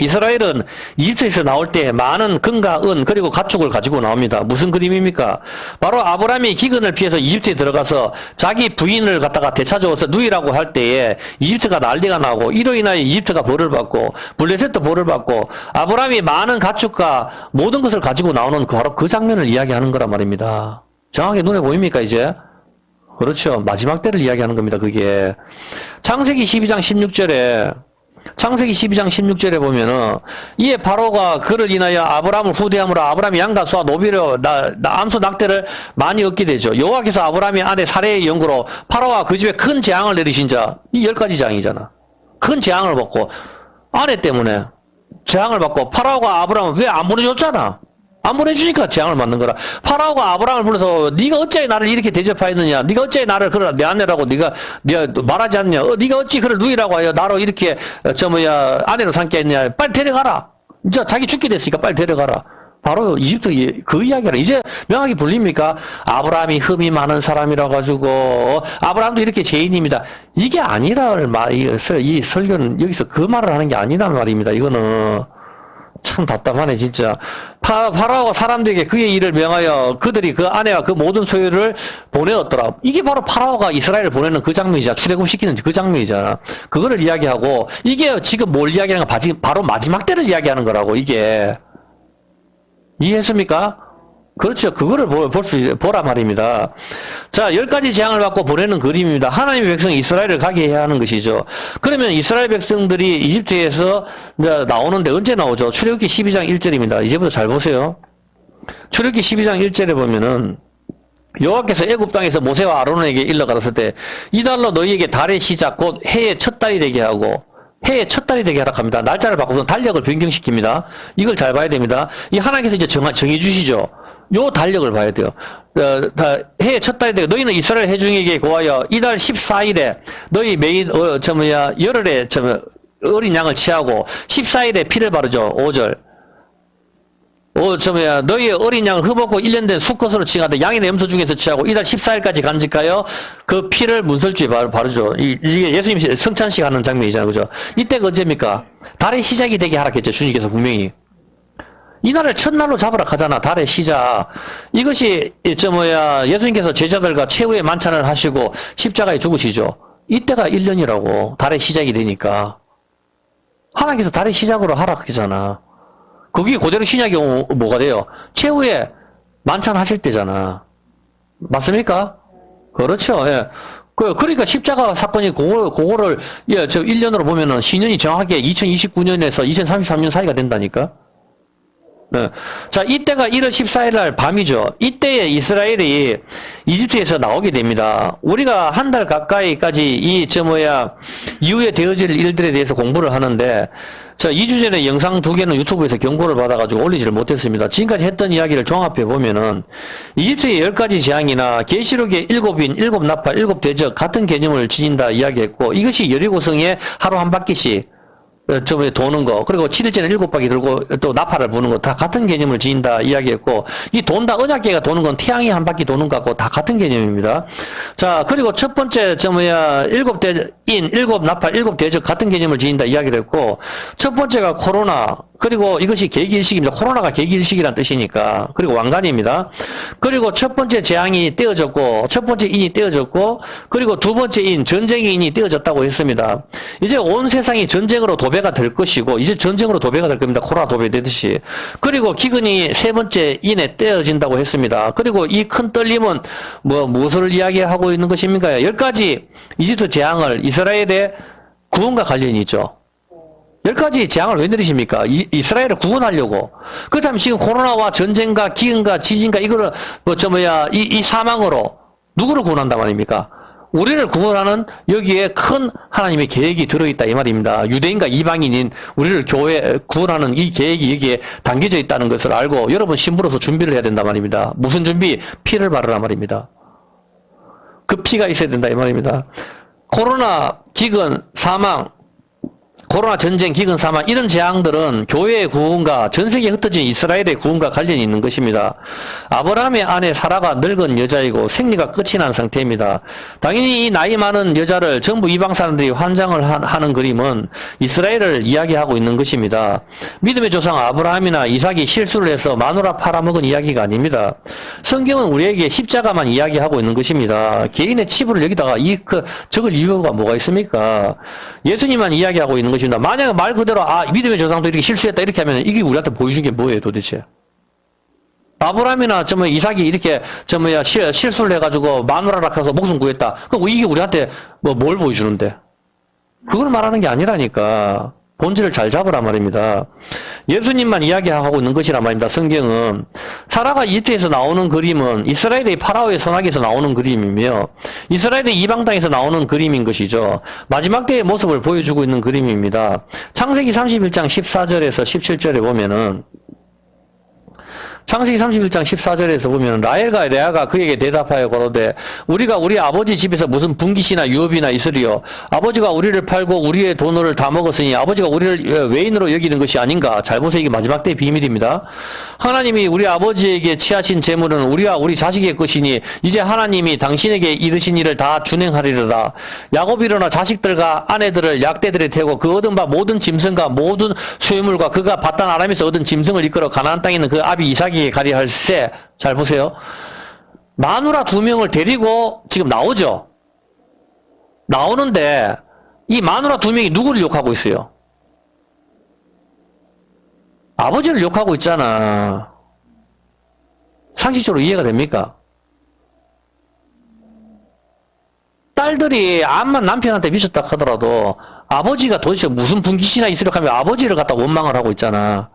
이스라엘은 이집트에서 나올 때 많은 금과 은 그리고 가축을 가지고 나옵니다. 무슨 그림입니까? 바로 아브라함이 기근을 피해서 이집트에 들어가서 자기 부인을 갖다가 되찾아와서 누이라고 할 때에 이집트가 난리가 나고 이로 인하여 이집트가 벌을 받고 블레셋도 벌을 받고 아브라함이 많은 가축과 모든 것을 가지고 나오는 바로 그 장면을 이야기하는 거란 말입니다. 정확하게 눈에 보입니까 이제? 그렇죠. 마지막 때를 이야기하는 겁니다. 그게 창세기 12장 16절에 보면은 이에 바로가 그를 인하여 아브라함을 후대함으로 아브라함이 양과 소와 노비로 암소 낙대를 많이 얻게 되죠. 여호와께서 아브라함의 아내 사레의 연고로 파로와 그 집에 큰 재앙을 내리신 자, 이 10가지 재앙이잖아. 큰 재앙을 받고 아내 때문에 재앙을 받고 파라오가 아브라함을 왜 안 보내줬잖아. 안 보내주니까 재앙을 맞는 거라. 파라오가 아브라함을 불러서 네가 어찌 나를 이렇게 대접하였느냐. 네가 어찌 나를 내 아내라고 네가 말하지 않냐. 네가 어찌 그를 누이라고 하여 나로 이렇게 아내로 삼게 했냐. 빨리 데려가라. 이제 자기 죽게 됐으니까 빨리 데려가라. 바로 이집트 그 이야기라. 이제 명확히 불립니까? 아브라함이 흠이 많은 사람이라 가지고 아브라함도 이렇게 죄인입니다. 이게 아니라 이 설교는 여기서 그 말을 하는 게 아니란 말입니다. 이거는 참 답답하네 진짜. 파라오가 사람들에게 그의 일을 명하여 그들이 그 아내와 그 모든 소유를 보내었더라. 이게 바로 파라오가 이스라엘을 보내는 그 장면이잖아. 출애굽시키는 그 장면이잖아. 그거를 이야기하고 이게 지금 뭘 이야기하는 가 바로 마지막 때를 이야기하는 거라고. 이게 이해했습니까? 그렇죠. 그거를 보라 말입니다. 자, 10가지 재앙을 받고 보내는 그림입니다. 하나님의 백성 이스라엘을 가게 해야 하는 것이죠. 그러면 이스라엘 백성들이 이집트에서 나오는데 언제 나오죠? 출애굽기 12장 1절입니다. 이제부터 잘 보세요. 출애굽기 12장 1절에 보면은 여호와께서 애굽 땅에서 모세와 아론에게 일러 가르칠 때 이달로 너희에게 달의 시작 곧 해의 첫 달이 되게 하고 해의 첫 달이 되게 하라 합니다. 날짜를 바꿔서 달력을 변경시킵니다. 이걸 잘 봐야 됩니다. 이 하나님께서 이제 정해 주시죠. 요 달력을 봐야 돼요. 해의 첫 달이 되고 너희는 이스라엘 회중에게 고하여 이달 14일에 너희 매일 열흘에 어린 양을 취하고 14일에 피를 바르죠. 5절. 너희 어린 양을 흡없고 1년 된 수컷으로 칭하되 양의 염소 중에서 취하고 이달 14일까지 간직하여 그 피를 문설주에 바르죠. 이게 예수님 성찬식 하는 장면이잖아요. 그죠? 이때가 언제입니까? 달의 시작이 되게 하라겠죠. 주님께서 분명히. 이날을 첫날로 잡으라 하잖아. 달의 시작. 이것이 예수님께서 제자들과 최후의 만찬을 하시고 십자가에 죽으시죠. 이때가 1년이라고. 달의 시작이 되니까. 하나님께서 달의 시작으로 하라 그러잖아. 그게 그대로 신약이 뭐가 돼요? 최후의 만찬 하실 때잖아. 맞습니까? 그렇죠. 예. 그러니까 십자가 사건이 그거를 1년으로 보면은 신년이 정확하게 2029년에서 2033년 사이가 된다니까. 네. 자, 이때가 1월 14일 날 밤이죠. 이때에 이스라엘이 이집트에서 나오게 됩니다. 우리가 한 달 가까이까지 이후에 되어질 일들에 대해서 공부를 하는데, 2주 전에 영상 2개는 유튜브에서 경고를 받아가지고 올리지를 못했습니다. 지금까지 했던 이야기를 종합해 보면은, 이집트의 10가지 재앙이나 계시록의 7인, 7나팔, 7대적 같은 개념을 지닌다 이야기했고, 이것이 여리고성에 하루 한 바퀴씩 도는 거, 그리고 7일째는 7바퀴 돌고 또 나팔을 부는 거 다 같은 개념을 지닌다 이야기했고, 이 돈다 언약궤가 도는 건 태양이 한 바퀴 도는 거 같고 다 같은 개념입니다. 자, 그리고 첫 번째 7대인, 7나팔, 7대적 같은 개념을 지닌다 이야기를 했고, 첫 번째가 코로나, 그리고 이것이 계기일식입니다. 코로나가 계기일식이란 뜻이니까. 그리고 왕관입니다. 그리고 첫 번째 재앙이 떼어졌고, 첫 번째 인이 떼어졌고, 그리고 두 번째 인, 전쟁의 인이 떼어졌다고 했습니다. 이제 온 세상이 전쟁으로 도배가 될 것이고, 이제 전쟁으로 도배가 될 겁니다. 코로나 도배되듯이. 그리고 기근이 세 번째 인에 떼어진다고 했습니다. 그리고 이 큰 떨림은 무엇을 이야기하고 있는 것입니까? 10가지 이집트 재앙을 이스라엘의 구원과 관련이 있죠. 10가지 재앙을 왜 내리십니까? 이스라엘을 구원하려고. 그렇다면 지금 코로나와 전쟁과 기근과 지진과 이거를, 이 사망으로 누구를 구원한단 말입니까? 우리를 구원하는 여기에 큰 하나님의 계획이 들어있다 이 말입니다. 유대인과 이방인인 우리를 구원하는 이 계획이 여기에 담겨져 있다는 것을 알고 여러분 신부로서 준비를 해야 된단 말입니다. 무슨 준비? 피를 바르란 말입니다. 그 피가 있어야 된다 이 말입니다. 코로나, 기근, 사망, 코로나 전쟁, 기근, 사망 이런 재앙들은 교회의 구원과 전 세계에 흩어진 이스라엘의 구원과 관련이 있는 것입니다. 아브라함의 아내 사라가 늙은 여자이고 생리가 끝이 난 상태입니다. 당연히 이 나이 많은 여자를 전부 이방 사람들이 환장을 하는 그림은 이스라엘을 이야기하고 있는 것입니다. 믿음의 조상 아브라함이나 이삭이 실수를 해서 마누라 팔아먹은 이야기가 아닙니다. 성경은 우리에게 십자가만 이야기하고 있는 것입니다. 개인의 치부를 여기다가 적을 이유가 뭐가 있습니까? 예수님만 이야기하고 있는 것입니다. 만약 말 그대로 믿음의 조상도 이렇게 실수했다 이렇게 하면 이게 우리한테 보여준 게 뭐예요 도대체? 아브라함이나 이삭이 이렇게 실수를 해가지고 마누라라 해서 목숨 구했다. 그럼 이게 우리한테 뭘 보여주는데? 그걸 말하는 게 아니라니까. 본질을 잘 잡으란 말입니다. 예수님만 이야기하고 있는 것이란 말입니다. 성경은. 사라가 이집트에서 나오는 그림은 이스라엘의 파라오의 선악에서 나오는 그림이며 이스라엘의 이방 땅에서 나오는 그림인 것이죠. 마지막 때의 모습을 보여주고 있는 그림입니다. 창세기 31장 14절에서 17절에 보면은 창세기 31장 14절에서 보면 라헬과 레아가 그에게 대답하여 가로되 우리가 우리 아버지 집에서 무슨 분깃이나 유업이나 있으리요. 아버지가 우리를 팔고 우리의 돈을 다 먹었으니 아버지가 우리를 외인으로 여기는 것이 아닌가. 잘 보세요. 이게 마지막 때의 비밀입니다. 하나님이 우리 아버지에게 취하신 재물은 우리와 우리 자식의 것이니 이제 하나님이 당신에게 이르신 일을 다 준행하리로다. 야곱이 일어나 자식들과 아내들을 약대들에 태우고 그 얻은 바 모든 짐승과 모든 소유물과 그가 바단 아람에서 얻은 짐승을 이끌어 가나안 땅에 있는 그 아비 이삭이 가리할세. 잘 보세요. 마누라 2명을 데리고 지금 나오죠. 나오는데 이 마누라 2명이 누구를 욕하고 있어요? 아버지를 욕하고 있잖아. 상식적으로 이해가 됩니까? 딸들이 암만 남편한테 미쳤다 하더라도 아버지가 도대체 무슨 분깃이나 있으려고 하면 아버지를 갖다 원망을 하고 있잖아.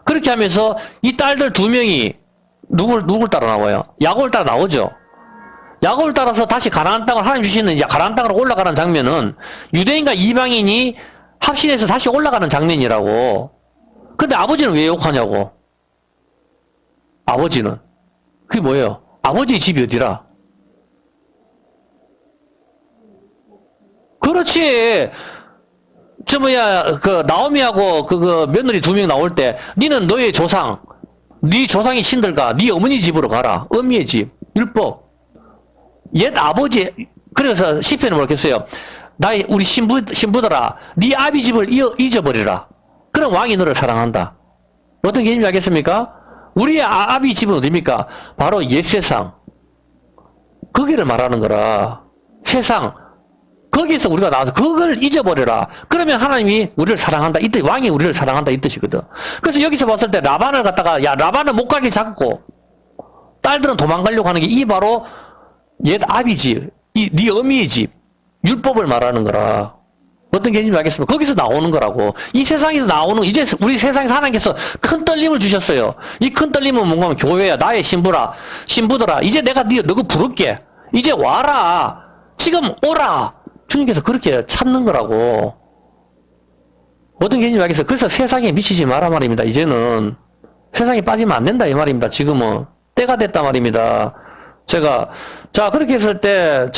그렇게 하면서 이 딸들 2명이 누굴 따라 나와요? 야곱을 따라 나오죠. 야곱을 따라서 다시 가나안 땅을 하나님 주시는 가나안 땅으로 올라가는 장면은 유대인과 이방인이 합신해서 다시 올라가는 장면이라고. 근데 아버지는 왜 욕하냐고. 아버지는 그게 뭐예요? 아버지의 집이 어디라? 그렇지. 나오미하고 며느리 2명 나올 때, 니는 너의 조상, 네 조상의 신들과 네 어머니 집으로 가라. 어미의 집. 율법. 옛 아버지, 그래서 시편에 뭐겠어요? 우리 신부들아, 네 아비 집을 잊어버리라. 그럼 왕이 너를 사랑한다. 어떤 개념이 알겠습니까? 우리의 아비 집은 어디입니까? 바로 옛세상. 거기를 말하는 거라. 세상. 거기서 우리가 나와서 그걸 잊어버려라. 그러면 하나님이 우리를 사랑한다. 이 뜻, 왕이 우리를 사랑한다. 이 뜻이거든. 그래서 여기서 봤을 때 라반을 갖다가, 야, 라반은 못 가게 잡고, 딸들은 도망가려고 하는 게 이 바로 옛 아비 집, 네 어미의 집, 율법을 말하는 거라. 어떤 개념인지 알겠습니까? 거기서 나오는 거라고. 이 세상에서 나오는, 이제 우리 세상에서 하나님께서 큰 떨림을 주셨어요. 이 큰 떨림은 뭔가 하면 교회야, 나의 신부들아, 이제 내가 너가 부를게. 이제 와라. 지금 오라. 주님께서 그렇게 찾는 거라고. 어떤 개념인지 알겠어요? 그래서 세상에 미치지 마라 말입니다. 이제는 세상에 빠지면 안 된다 이 말입니다. 지금은 때가 됐다 말입니다. 자, 그렇게 했을 때,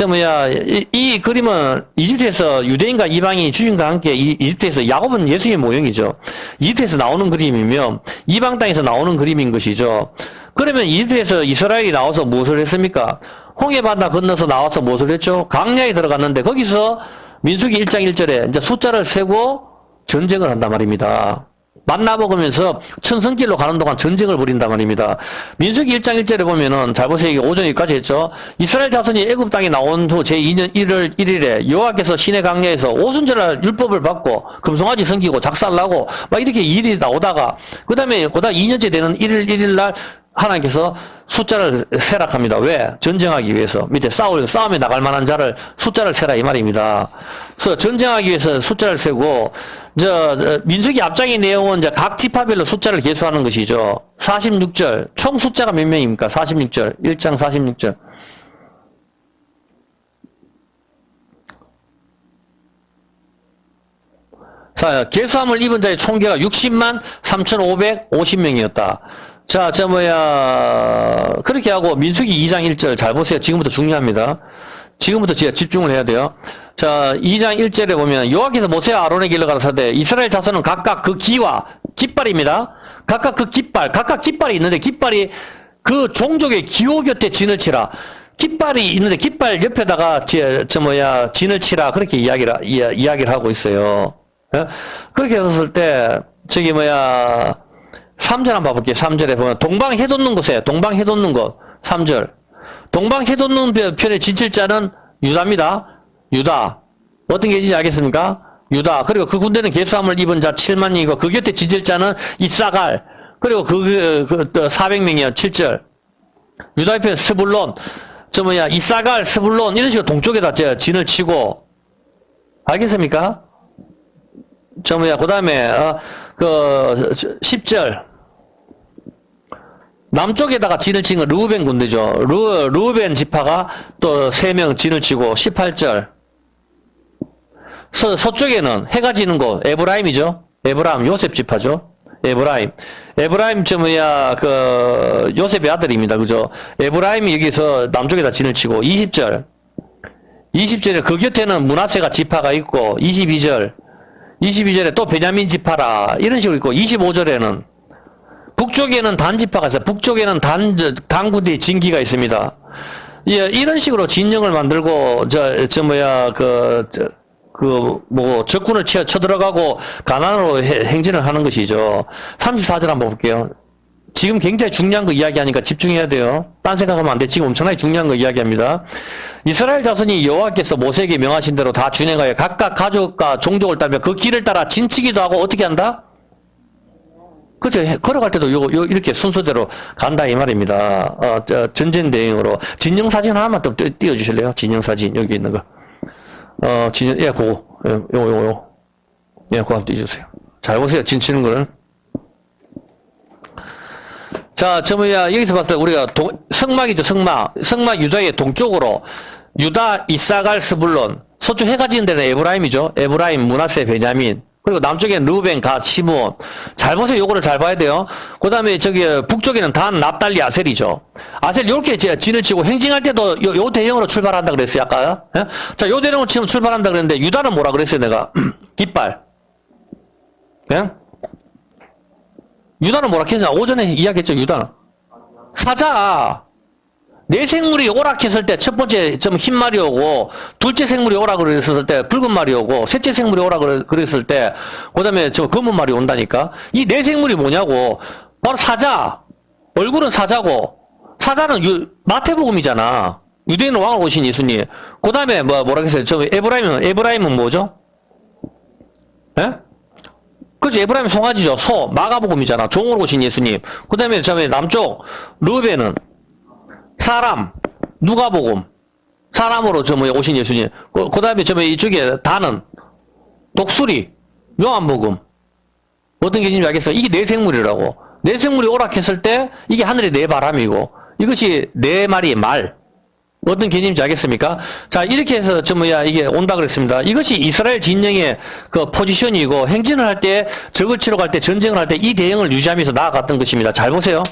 이 그림은 이집트에서 유대인과 이방인 주인과 함께 이집트에서 야곱은 예수의 모형이죠. 이집트에서 나오는 그림이며, 이방 땅에서 나오는 그림인 것이죠. 그러면 이집트에서 이스라엘이 나와서 무엇을 했습니까? 홍해바다 건너서 나와서 무엇을 했죠? 광야에 들어갔는데, 거기서 민수기 1장 1절에 이제 숫자를 세고 전쟁을 한단 말입니다. 만나먹으면서 천성길로 가는 동안 전쟁을 벌인단 말입니다. 민수기 1장 1절에 보면은, 잘 보세요. 이게 오전 여기까지 했죠. 이스라엘 자손이 애굽 땅에 나온 후 제2년 1월 1일에 여호와께서 시내 강야에서 오순절날 율법을 받고 금송아지 섬기고 작살나고 막 이렇게 일이 나오다가 그 다음에 2년째 되는 1일 1일날 하나님께서 숫자를 세락합니다. 왜? 전쟁하기 위해서. 밑에 싸움에 나갈 만한 자를 숫자를 세라 이 말입니다. 그래서 전쟁하기 위해서 숫자를 세고, 민수기 앞장의 내용은 각 지파별로 숫자를 계수하는 것이죠. 46절. 총 숫자가 몇 명입니까? 46절. 1장 46절. 자, 계수함을 입은 자의 총계가 60만 3,550명이었다. 자, 그렇게 하고, 민수기 2장 1절 잘 보세요. 지금부터 중요합니다. 지금부터 집중을 해야 돼요. 자, 2장 1절에 보면, 여호와께서 모세와 아론에게 일러 가라사대, 이스라엘 자손은 각각 그 기와, 깃발입니다. 각각 깃발이 있는데, 깃발이 그 종족의 기호 곁에 진을 치라. 깃발이 있는데, 깃발 옆에다가, 진을 치라. 그렇게 이야기를 하고 있어요. 그렇게 했을 때, 3절 한번 봐볼게요. 3절에 보면 동방 해돋는 곳에 동방 해돋는 곳 3절 동방 해돋는 편의 진칠자는 유다입니다. 유다 어떤 게인지 알겠습니까? 유다. 그리고 그 군대는 계수함을 입은 자 7만이고 그 곁에 진칠자는 이사갈 그리고 400명이요. 7절 유다의 편 스불론 이사갈 스불론 이런 식으로 동쪽에다 진을 치고 알겠습니까? 그 다음에 10절 남쪽에다가 진을 치는 건 르우벤 군대죠. 르우벤 지파가 또 3명 진을 치고 18절 서쪽에는 해가 지는 곳 에브라임이죠. 에브라임 요셉 지파죠. 에브라임 요셉의 아들입니다. 그죠? 에브라임이 여기서 남쪽에다 진을 치고 20절에 그 곁에는 므낫세가 지파가 있고 22절에 또 베냐민 지파라 이런 식으로 있고 25절에는 북쪽에는 단 지파가 있어요. 북쪽에는 단 군대의 진기가 있습니다. 예, 이런 식으로 진영을 만들고 적군을 쳐들어가고 가난으로 행진을 하는 것이죠. 34절 한번 볼게요. 지금 굉장히 중요한 거 이야기하니까 집중해야 돼요. 딴 생각하면 안 돼. 지금 엄청나게 중요한 거 이야기합니다. 이스라엘 자손이 여호와께서 모세에게 명하신 대로 다 준행하여 각각 가족과 종족을 따르며 그 길을 따라 진치기도 하고 어떻게 한다? 그죠? 걸어갈 때도 이렇게 순서대로 간다 이 말입니다. 전쟁 대행으로 진영사진 하나만 또 띄워주실래요? 진영사진 여기 있는 거. 그거. 요거. 그거 한번 띄워주세요. 잘 보세요. 진치는 거는. 자, 여기서 봤을 때 우리가 성막이죠, 성막. 성막 유다의 동쪽으로 유다, 이사갈, 스불론. 서쪽 해가 지는 데는 에브라임이죠. 에브라임, 므낫세, 베냐민. 그리고 남쪽에는 르우벤, 갓, 시므온. 잘 보세요. 요거를 잘 봐야 돼요. 그 다음에 북쪽에는 단, 납달리, 아셀이죠. 아셀 요렇게 진을 치고 행진할 때도 요 대형으로 출발한다 그랬어요. 아까. 예? 자, 요 대형으로 치면 출발한다 그랬는데 유다는 뭐라 그랬어요, 내가? 깃발. 예? 유다는 뭐라 했냐? 오전에 이야기했죠, 유다는. 사자. 네 생물이 오락했을 때 첫 번째 좀 흰 말이 오고, 둘째 생물이 오라 그랬을 때 붉은 말이 오고, 셋째 생물이 오라 그랬을 때, 그 다음에 저 검은 말이 온다니까? 이 네 생물이 뭐냐고? 바로 사자. 얼굴은 사자고, 사자는 마태복음이잖아. 유대인 왕을 오신 예수님. 그 다음에 뭐라 했어요? 저 에브라임은 뭐죠? 예? 그렇죠. 에브라임 송아지죠. 마가복음이잖아. 종으로 오신 예수님. 그 다음에 남쪽 르베는 사람, 누가복음. 사람으로 오신 예수님. 그 다음에 이쪽에 다는 독수리, 요한복음. 어떤 개념인지 알겠어요? 이게 네 생물이라고. 네 생물이 오락했을 때 이게 하늘의 네 바람이고 이것이 네 마리의 말. 어떤 개념인지 알겠습니까? 자, 이렇게 해서 이게 온다 그랬습니다. 이것이 이스라엘 진영의 그 포지션이고 행진을 할 때, 적을 치러 갈 때, 전쟁을 할 때 이 대형을 유지하면서 나아갔던 것입니다. 잘 보세요.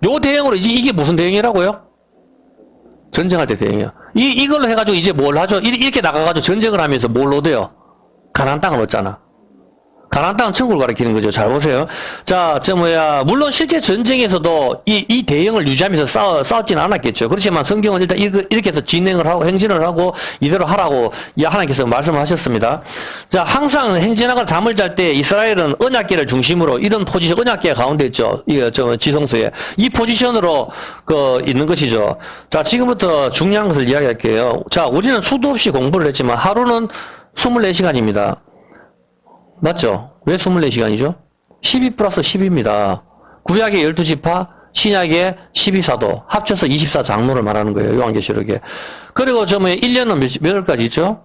요 대형으로 이게 무슨 대형이라고요? 전쟁할 때 대형이요. 이걸로 해가지고 이제 뭘 하죠? 이렇게 나가가지고 전쟁을 하면서 뭘 얻어요? 가나안 땅을 얻잖아. 가나안 땅은 천국을 가리키는 거죠. 잘 보세요. 자, 물론 실제 전쟁에서도 이 대형을 유지하면서 싸웠지는 않았겠죠. 그렇지만 성경은 일단 이렇게 해서 진행을 하고 행진을 하고 이대로 하라고 하나님께서 말씀을 하셨습니다. 자, 항상 행진하거나 잠을 잘 때 이스라엘은 언약궤를 중심으로 이런 포지션, 언약궤 가운데 있죠. 지성소에. 이 포지션으로 있는 것이죠. 자, 지금부터 중요한 것을 이야기할게요. 자, 우리는 수도 없이 공부를 했지만 하루는 24시간입니다. 맞죠? 왜 24시간이죠? 12 플러스 10입니다. 구약의 12지파, 신약의 12사도, 합쳐서 24장로를 말하는 거예요. 요한계시록에. 그리고 1년은 몇 월까지 있죠?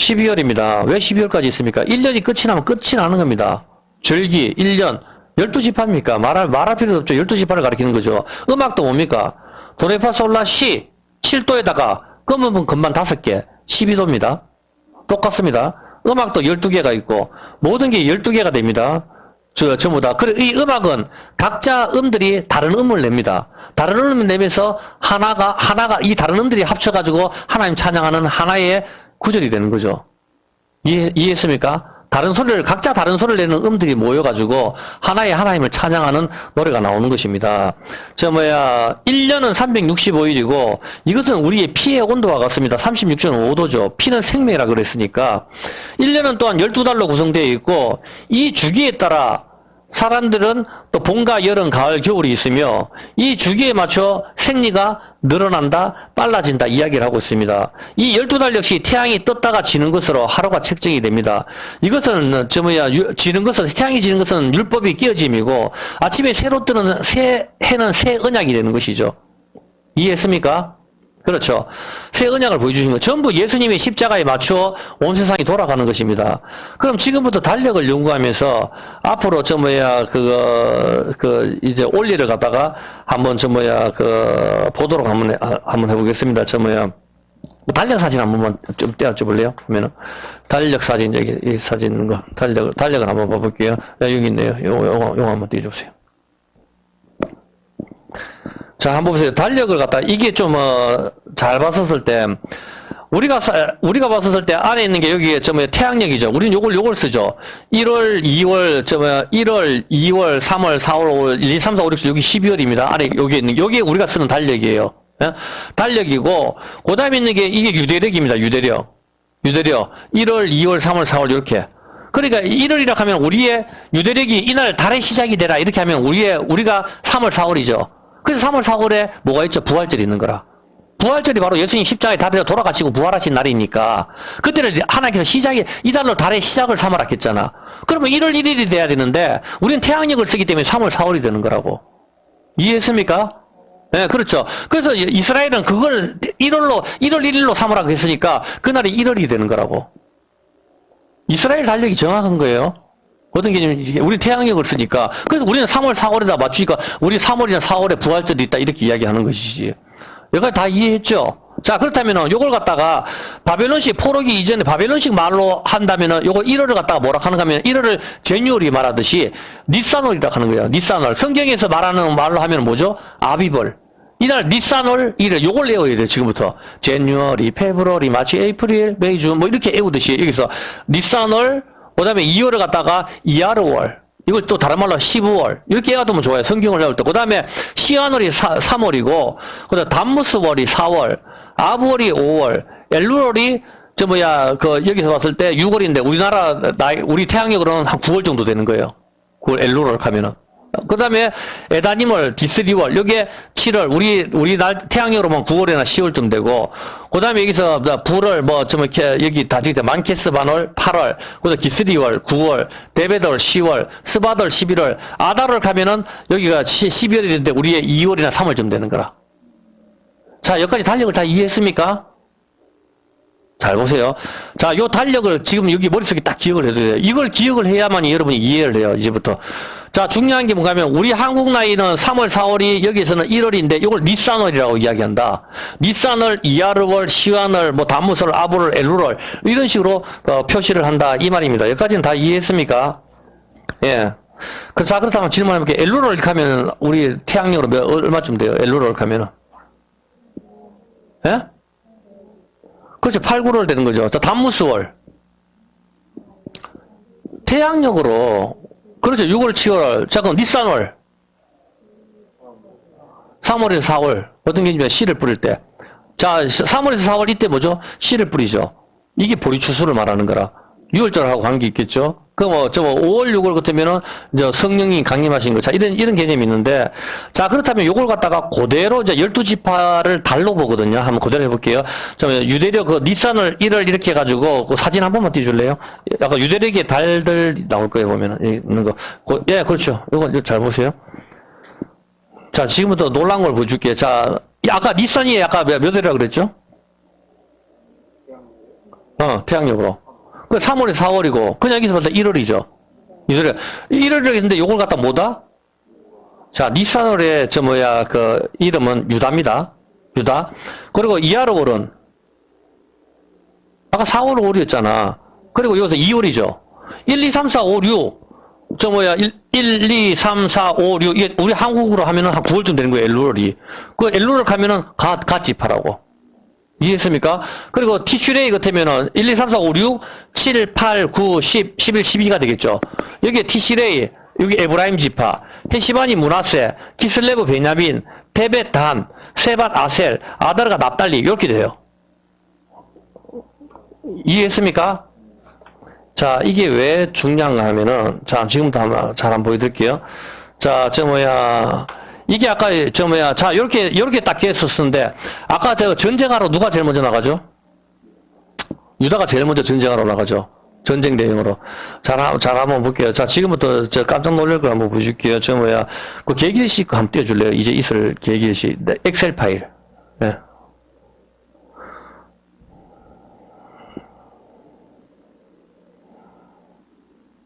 12월입니다. 왜 12월까지 있습니까? 1년이 끝이 나면 끝이 나는 겁니다. 절기, 1년, 12지파입니까? 말할 필요도 없죠. 12지파를 가리키는 거죠. 음악도 뭡니까? 도레파솔라 시, 7도에다가 검은 금만 5개, 12도입니다. 똑같습니다. 음악도 12개가 있고 모든 게 12개가 됩니다. 전부 다. 그리고 이 음악은 각자 음들이 다른 음을 냅니다. 다른 음을 내면서 하나가 이 다른 음들이 합쳐가지고 하나님 찬양하는 하나의 구절이 되는 거죠. 이해했습니까? 각자 다른 소리를 내는 음들이 모여가지고 하나의 하나님을 찬양하는 노래가 나오는 것입니다. 1년은 365일이고 이것은 우리의 피의 온도와 같습니다. 36.5도죠. 피는 생명이라 그랬으니까. 1년은 또한 12달로 구성되어 있고 이 주기에 따라 사람들은 또 봄과 여름, 가을, 겨울이 있으며 이 주기에 맞춰 생리가 늘어난다, 빨라진다 이야기를 하고 있습니다. 이 12달 역시 태양이 떴다가 지는 것으로 하루가 책정이 됩니다. 이것은 태양이 지는 것은 율법이 끼어짐이고 아침에 새로 뜨는 해는 새 언약이 되는 것이죠. 이해했습니까? 그렇죠. 새 언약을 보여주신 거 전부 예수님의 십자가에 맞춰 온 세상이 돌아가는 것입니다. 그럼 지금부터 달력을 연구하면서 앞으로 이제 올리를 갖다가 한번 보도록 한번 해보겠습니다. 달력 사진 한 번만 좀 떼어줘 볼래요? 그러면은 달력 사진 이 사진 달력을 한번 봐볼게요. 여기 있네요. 요거 한번 떼어주세요. 자, 한번 보세요. 달력을 이게 잘 봤었을 때, 우리가 봤었을 때 안에 있는 게 여기에 태양력이죠. 우리는 요걸 쓰죠. 1월, 2월, 2월, 3월, 4월, 5월, 1, 2, 3, 4, 5, 6, 7, 여기 12월입니다. 안에 여기에 있는 게, 여기에 우리가 쓰는 달력이에요. 예? 달력이고, 그 다음에 있는 게 이게 유대력입니다. 유대력. 1월, 2월, 3월, 4월, 이렇게. 그러니까 1월이라 하면 우리의 유대력이 이날 달의 시작이 되라. 이렇게 하면 우리가 3월, 4월이죠. 그래서 3월, 4월에 뭐가 있죠? 부활절이 있는 거라. 부활절이 바로 예수님 십자가에 달에서 돌아가시고 부활하신 날이니까 그때는 하나님께서 이달로 달의 시작을 삼으라 했잖아. 그러면 1월 1일이 돼야 되는데 우리는 태양력을 쓰기 때문에 3월, 4월이 되는 거라고. 이해했습니까? 네, 그렇죠. 그래서 이스라엘은 그걸 1월 1일로 삼으라고 했으니까 그날이 1월이 되는 거라고. 이스라엘 달력이 정확한 거예요. 어떤 개념이, 우리 태양력을 쓰니까. 그래서 우리는 3월, 4월에다 맞추니까, 우리 3월이나 4월에 부활절이 있다, 이렇게 이야기하는 것이지. 여기까지 다 이해했죠? 자, 그렇다면은, 요걸 갖다가, 바벨론식 포로기 이전에 바벨론식 말로 한다면은, 요거 1월을 갖다가 뭐라 하는가 하면, 1월을 제뉴얼이 말하듯이, 니산월이라 하는 거예요. 니산월. 성경에서 말하는 말로 하면 뭐죠? 아비벌. 이날 니산월 1일, 요걸 외워야 돼요, 지금부터. 제뉴얼이, 페브러리, 마치, 에이프릴, 메이, 준, 뭐 이렇게 외우듯이, 여기서, 니산월, 그 다음에 2월을 갖다가 이하르월, 이걸 또 다른 말로 12월. 이렇게 해가두면 좋아요. 성경을 외울 때. 그 다음에 시아월이 3월이고, 그 다음 담무스월이 4월, 아브월이 5월, 엘루월이 여기서 봤을 때 6월인데, 우리 태양력으로는 한 9월 정도 되는 거예요. 9월 엘루월 가면은. 그 다음에 에다님월, 디스리월, 여기에 7월, 우리 태양력으로 보면 9월이나 10월쯤 되고, 그 다음에 여기서 불월, 여기 만케스반월 8월, 그 다음에 기스리월 9월, 데베덜 10월, 스바덜 11월, 아달월 가면은 여기가 12월이 되는데 우리의 2월이나 3월쯤 되는 거라. 자, 여기까지 달력을 다 이해했습니까? 잘 보세요. 자, 요 달력을 지금 여기 머릿속에 딱 기억을 해도 돼요. 이걸 기억을 해야만 여러분이 이해를 해요, 이제부터. 자, 중요한 게 뭔가 하면, 우리 한국 나이는 3월, 4월이, 여기에서는 1월인데, 이걸 니산월이라고 이야기한다. 니산월, 이하르월, 시완월, 담무설, 아브월, 엘루월, 이런 식으로, 표시를 한다. 이 말입니다. 여기까지는 다 이해했습니까? 예. 자, 그렇다면 질문 해볼게요. 엘루월 가면, 우리 태양력으로 얼마쯤 돼요? 엘루월 가면은. 예? 그렇죠. 8, 9월 되는 거죠. 자, 담무스월. 태양력으로, 그렇죠. 6월, 7월. 자, 그럼 니산월. 3월에서 4월. 어떤 게 있냐면 씨를 뿌릴 때. 자, 3월에서 4월 이때 뭐죠? 씨를 뿌리죠. 이게 보리추수를 말하는 거라. 6월절하고 관계 있겠죠? 그 5월, 6월 같으면은, 성령이 강림하신 거. 자, 이런 개념이 있는데. 자, 그렇다면 요걸 갖다가 그대로 12지파를 달로 보거든요. 한번 그대로 해볼게요. 유대력 니산을 1월 이렇게 해가지고, 그 사진 한 번만 띄워줄래요? 약간 유대력의 달들 나올 거예요, 보면은. 있는 거. 예, 그렇죠. 요거 잘 보세요. 자, 지금부터 놀란 걸 보여줄게요. 자, 아까 니산이 아까 몇 월이라고 그랬죠? 태양력으로. 그 3월에 4월이고, 그냥 여기서 봤을 때 1월이죠. 1월이라고 했는데, 요걸 갖다 뭐다? 자, 니산월의, 이름은 유다입니다. 유다. 그리고 이하르월은, 아까 4월 5월이었잖아. 그리고 여기서 2월이죠. 1, 2, 3, 4, 5, 6. 1, 2, 3, 4, 5, 6. 이게 우리 한국으로 하면은 한 9월쯤 되는 거예요, 엘루월이. 그 엘루월 가면은 갓지파라고. 이해했습니까? 그리고 티슈레이 같으면은 1, 2, 3, 4, 5, 6, 7, 8, 9, 10, 11, 12가 되겠죠. 여기에 티시레이, 여기 에브라임 지파, 헤시반이 문하세, 키슬레브 베냐민, 테벳 단, 세밧 아셀, 아다르가 납달리 이렇게 돼요. 이해했습니까? 자, 이게 왜 중요한가 하면은, 자, 지금부터 잘 한번 보여드릴게요. 자, 이게 아까 자, 요렇게 딱 했었는데, 아까 전쟁하러 누가 제일 먼저 나가죠? 유다가 제일 먼저 전쟁하러 나가죠. 전쟁 대행으로. 잘 한번 볼게요. 자, 지금부터 깜짝 놀랄 걸 한번 보여줄게요. 그 계기일식 한번 띄워줄래요? 이제 있을 계기일식. 네, 엑셀 파일. 네.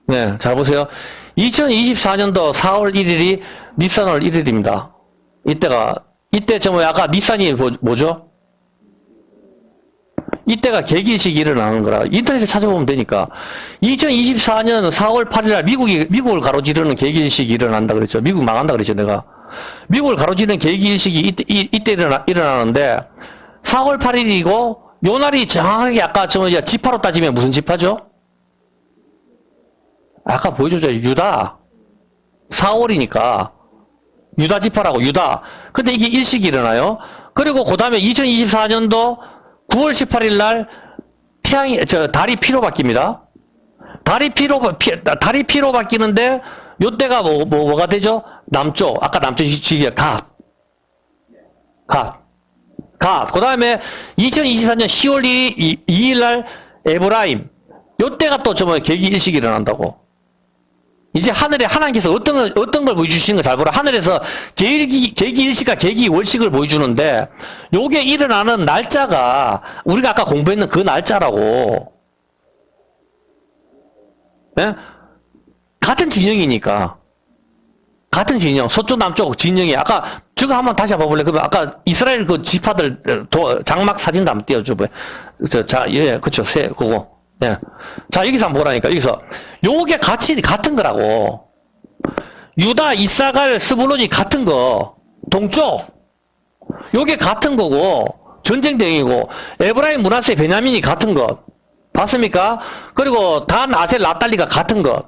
네, 잘 보세요. 2024년도 4월 1일이 니산월 1일입니다. 이때 아까 니산이 뭐죠? 이때가 계기식이 일어나는 거라. 인터넷에 찾아보면 되니까. 2024년 4월 8일 날 미국을 가로지르는 계기식이 일어난다 그랬죠. 미국 망한다 그랬죠, 내가. 미국을 가로지르는 계기식이 이때 일어나는데, 4월 8일이고, 요 날이 정확하게 아까 지파로 따지면 무슨 지파죠? 아까 보여줬죠. 유다. 4월이니까. 유다 지파라고, 유다. 근데 이게 일식이 일어나요. 그리고 그 다음에 2024년도 9월 18일 날 달이 피로 바뀝니다. 달이 피로 바뀌는데, 요때가 뭐가 되죠? 남쪽. 아까 남쪽 지기가 갓. 그 다음에 2024년 10월 2일 날 에브라임. 요때가 또 계기 일식이 일어난다고. 이제 하늘에 하나님께서 어떤 걸 보여주시는 거 잘 보라. 하늘에서 계기 일식과 계기 월식을 보여주는데, 요게 일어나는 날짜가 우리가 아까 공부했는 그 날짜라고. 네? 같은 진영이니까. 같은 진영, 서쪽 남쪽 진영이. 아까 저거 한번 다시 한번 볼래? 그러면 아까 이스라엘 그 지파들 장막 사진도 한번 띄워줘봐요. 예, 그쵸, 그거. 예. 자, 여기서 한번 보라니까. 여기서. 요게 같은 거라고. 유다, 이사갈, 스불론이 같은 거. 동쪽. 요게 같은 거고. 전쟁 대행이고. 에브라임, 므낫세, 베냐민이 같은 것. 봤습니까? 그리고 단, 아셀, 납달리가 같은 것.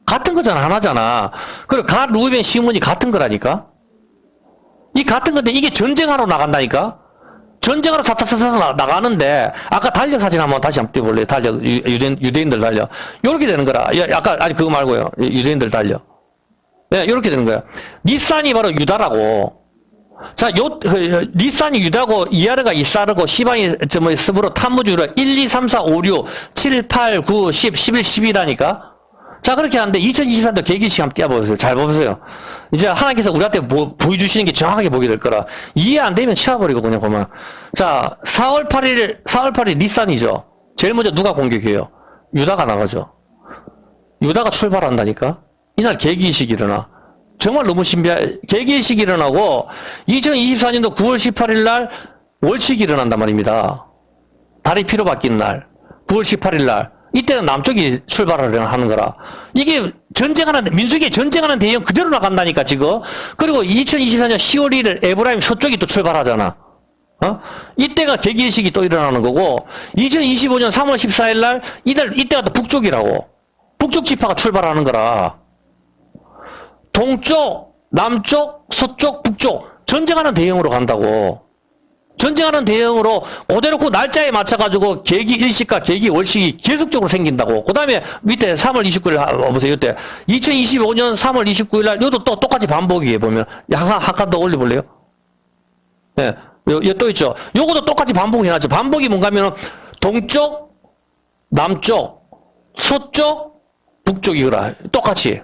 같은 거잖아, 하나잖아. 그리고 가 루벤 시몬이 같은 거라니까? 이 같은 건데 이게 전쟁하러 나간다니까? 전쟁하러 타타타타 나가는데, 아까 달력 사진 한번 다시 한번 띄워볼래요? 달력, 유대인들 달력. 요렇게 되는 거라. 아까, 아니, 그거 말고요. 유대인들 달력. 네, 요렇게 되는 거야. 닛산이 바로 유다라고. 자, 닛산이 유다고, 이하르가 이사르고, 시방이, 스브로, 탐무주로 1, 2, 3, 4, 5, 6, 7, 8, 9, 10, 11, 12라니까? 자, 그렇게 하는데, 2023년 계기식 한번 띄워보세요. 잘 보세요. 이제 하나님께서 우리한테 보여주시는 게 정확하게 보게 될 거라. 이해 안 되면 치워버리고, 그냥 보면. 자, 4월 8일 닛산이죠. 제일 먼저 누가 공격해요? 유다가 나가죠. 유다가 출발한다니까? 이날 계기식이 일어나. 정말 너무 신비해. 계기식이 일어나고 2024년도 9월 18일 날 월식이 일어난단 말입니다. 달이 피로 바뀐 날 9월 18일 날 이때는 남쪽이 출발을 하는 거라. 이게 전쟁하는 민족이 전쟁하는 대형 그대로 나간다니까 지금. 그리고 2024년 10월 1일 에브라임 서쪽이 또 출발하잖아. 이때가 계기식이 또 일어나는 거고 2025년 3월 14일 날 이때가 또 북쪽이라고. 북쪽 지파가 출발하는 거라. 동쪽, 남쪽, 서쪽, 북쪽 전쟁하는 대형으로 간다고. 전쟁하는 대형으로 그대로 그 날짜에 맞춰가지고 계기 일식과 계기 월식이 계속적으로 생긴다고. 그 다음에 밑에 3월 29일 보세요. 이때 2025년 3월 29일 날 이것도 또 똑같이 반복이에요. 보면 한 칸 더 올려볼래요? 예, 네, 또 있죠. 요것도 똑같이 반복이 해놨죠. 반복이 뭔가 하면 동쪽, 남쪽, 서쪽, 북쪽이거라. 똑같이.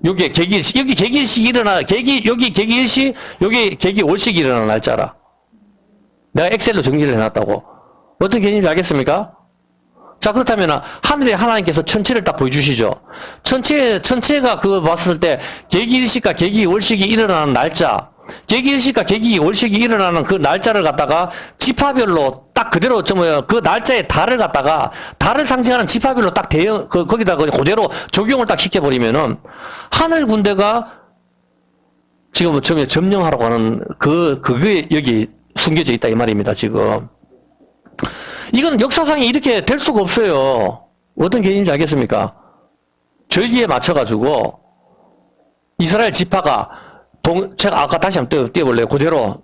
여기 계기일식, 여기 계기일식이 일어나, 여기 계기일식, 여기 계기월식이 일어나는 날짜라. 내가 엑셀로 정리를 해놨다고. 어떤 개념인지 알겠습니까? 자, 그렇다면, 하늘에 하나님께서 천체를 딱 보여주시죠. 천체가 그거 봤을 때, 계기일식과 계기월식이 일어나는 날짜, 계기일식과 계기월식이 일어나는 그 날짜를 갖다가 지파별로 딱 그대로 그 날짜의 달을 갖다가 달을 상징하는 지파별로 딱 거기다 그대로 적용을 딱 시켜버리면은 하늘 군대가 지금 점령하라고 하는 그게 여기 숨겨져 있다 이 말입니다, 지금. 이건 역사상에 이렇게 될 수가 없어요. 어떤 개념인지 알겠습니까? 절기에 맞춰가지고 이스라엘 지파가 제가 아까 다시 한번 띄워볼래요? 그대로,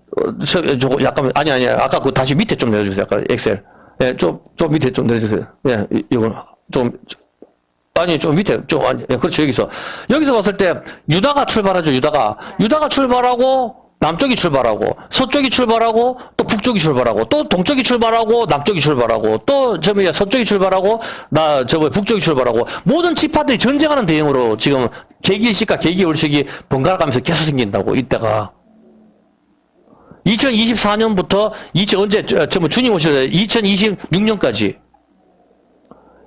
약간, 아니, 아까 그 다시 밑에 좀 내려주세요. 아까 엑셀. 예, 좀 밑에 좀 내려주세요. 예, 이건 좀 밑에, 예, 그렇죠. 여기서 봤을 때, 유다가 출발하죠, 유다가 출발하고, 남쪽이 출발하고, 서쪽이 출발하고, 또 북쪽이 출발하고, 또 동쪽이 출발하고, 남쪽이 출발하고, 또 서쪽이 출발하고, 북쪽이 출발하고, 모든 지파들이 전쟁하는 대형으로 지금 계기일식과 계기월식이 번갈아 가면서 계속 생긴다고, 이때가. 2024년부터, 주님 오실 때 2026년까지.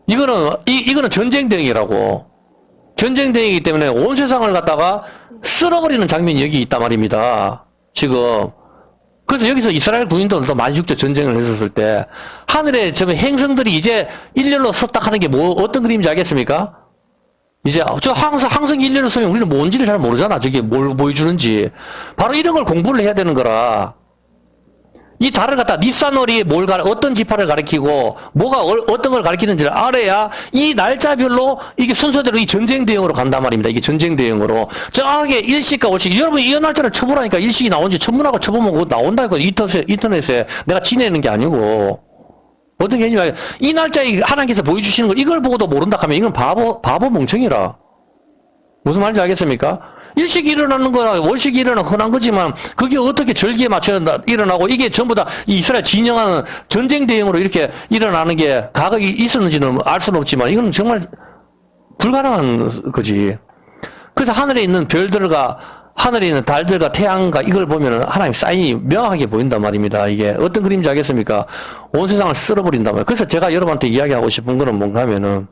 이거는 전쟁 대응이라고. 전쟁 대응이기 때문에 온 세상을 갖다가 쓸어버리는 장면이 여기 있단 말입니다. 지금. 그래서 여기서 이스라엘 군인들도 많이 죽죠. 전쟁을 했었을 때. 하늘에 행성들이 이제 일렬로 섰다 하는 게 어떤 그림인지 알겠습니까? 이제, 항상 일렬로 서면 우리는 뭔지를 잘 모르잖아. 저게 뭘 보여주는지. 바로 이런 걸 공부를 해야 되는 거라. 이 달을 갖다 닛산월이 어떤 지파를 가리키고 어떤 걸 가리키는지를 알아야 이 날짜별로 이게 순서대로 이 전쟁 대응으로 간단 말입니다. 이게 전쟁 대응으로 정확하게 일식과 월식. 여러분 이 날짜를 쳐보라니까. 일식이 나온지 천문학을 쳐보면 그거 나온다니까. 인터넷에 내가 지내는 게 아니고. 어떤 개념이야. 이 날짜에 하나님께서 보여주시는 걸 이걸 보고도 모른다 하면 이건 바보 멍청이라. 무슨 말인지 알겠습니까? 일식이 일어나는 거나 월식이 일어나는 흔한 거지만 그게 어떻게 절기에 맞춰 일어나고 이게 전부 다 이스라엘 진영하는 전쟁 대응으로 이렇게 일어나는 게 가격이 있었는지는 알 수는 없지만 이건 정말 불가능한 거지. 그래서 하늘에 있는 별들과 하늘에 있는 달들과 태양과 이걸 보면 하나님 사인이 명확하게 보인단 말입니다. 이게 어떤 그림인지 알겠습니까? 온 세상을 쓸어버린단 말이에요. 그래서 제가 여러분한테 이야기하고 싶은 거는 뭔가 하면은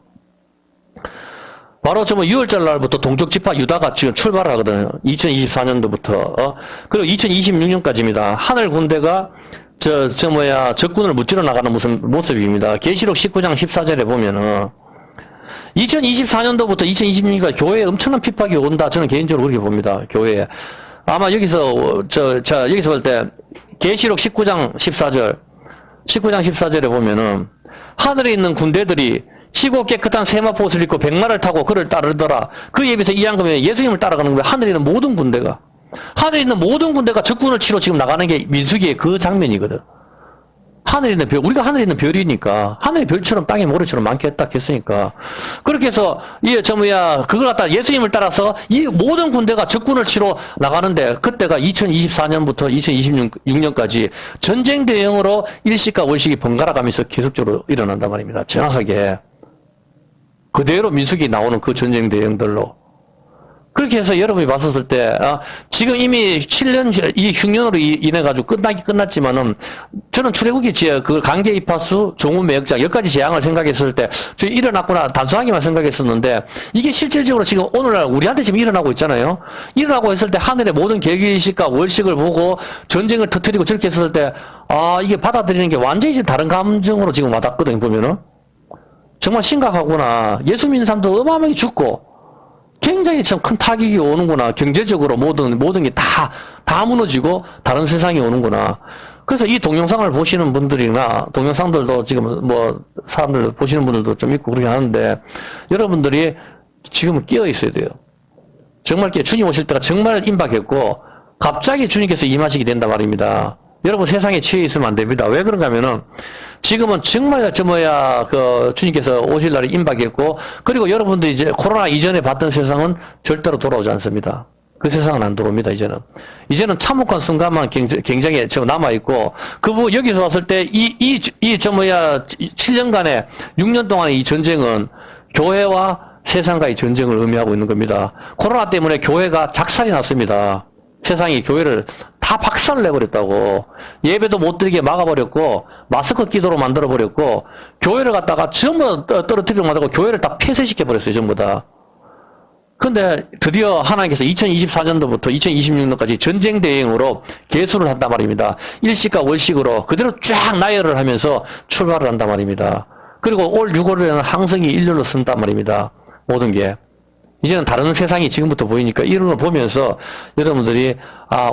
바로 6월절 날부터 동쪽 지파 유다가 지금 출발을 하거든요. 2024년도부터. 그리고 2026년까지입니다. 하늘 군대가 적군을 무찌러 나가는 무슨 모습입니다. 계시록 19장 14절에 보면은 2024년도부터 2026년까지 교회에 엄청난 핍박이 온다. 저는 개인적으로 그렇게 봅니다. 교회에. 아마 여기서 볼 때 계시록 19장 14절에 보면은 하늘에 있는 군대들이 희고 깨끗한 세마포 옷을 입고 백마를 타고 그를 따르더라. 그에 비해서 이양금에 예수님을 따라가는 거예요. 하늘에 있는 모든 군대가. 하늘에 있는 모든 군대가 적군을 치러 지금 나가는 게 민수기의 그 장면이거든. 하늘에 있는 별, 우리가 하늘에 있는 별이니까, 하늘의 별처럼 땅의 모래처럼 많겠다 했으니까. 그렇게 해서, 그걸 갖다 예수님을 따라서 이 모든 군대가 적군을 치러 나가는데, 그때가 2024년부터 2026년까지 전쟁 대응으로 일식과 월식이 번갈아 가면서 계속적으로 일어난단 말입니다. 정확하게. 그대로 민수기 나오는 그 전쟁 대응들로. 그렇게 해서 여러분이 봤었을 때, 지금 이미 7년, 이 흉년으로 인해가지고 끝났지만은, 저는 출애굽기 그 강제 입하수, 종우 매역자, 10가지 재앙을 생각했을 때, 저 일어났구나, 단순하게만 생각했었는데, 이게 실질적으로 지금 오늘날 우리한테 지금 일어나고 있잖아요. 일어나고 있을 때 하늘의 모든 계기식과 월식을 보고 전쟁을 터뜨리고 저렇게 했을 때, 이게 받아들이는 게 완전히 이제 다른 감정으로 지금 와닿거든요, 보면은. 정말 심각하구나. 예수 믿는 사람도 어마어마하게 죽고, 굉장히 참 큰 타격이 오는구나. 경제적으로 모든 게 다 무너지고 다른 세상이 오는구나. 그래서 이 동영상을 보시는 분들이나 동영상들도 지금 사람들 보시는 분들도 좀 있고 그러긴 하는데 여러분들이 지금은 깨어 있어야 돼요. 정말 주님 오실 때가 정말 임박했고 갑자기 주님께서 임하시게 된단 말입니다. 여러분 세상에 취해 있으면 안 됩니다. 왜 그런가 하면은 지금은 정말 주님께서 오실 날이 임박했고 그리고 여러분들이 이제 코로나 이전에 봤던 세상은 절대로 돌아오지 않습니다. 그 세상은 안 들어옵니다, 이제는 참혹한 순간만 굉장히 남아있고, 여기서 왔을 때, 7년간의, 6년 동안의 이 전쟁은 교회와 세상과의 전쟁을 의미하고 있는 겁니다. 코로나 때문에 교회가 작살이 났습니다. 세상이 교회를 다 박살을 내버렸다고. 예배도 못 드리게 막아버렸고, 마스크 끼도록 만들어버렸고, 교회를 갖다가 전부 떨어뜨리고 만들고, 교회를 다 폐쇄시켜버렸어요, 전부 다. 근데 드디어 하나님께서 2024년도부터 2026년까지 전쟁 대응으로 계수를 한단 말입니다. 일식과 월식으로 그대로 쫙 나열을 하면서 출발을 한단 말입니다. 그리고 올 6월에는 항성이 일렬로 쓴단 말입니다. 모든 게. 이제는 다른 세상이 지금부터 보이니까 이런 걸 보면서 여러분들이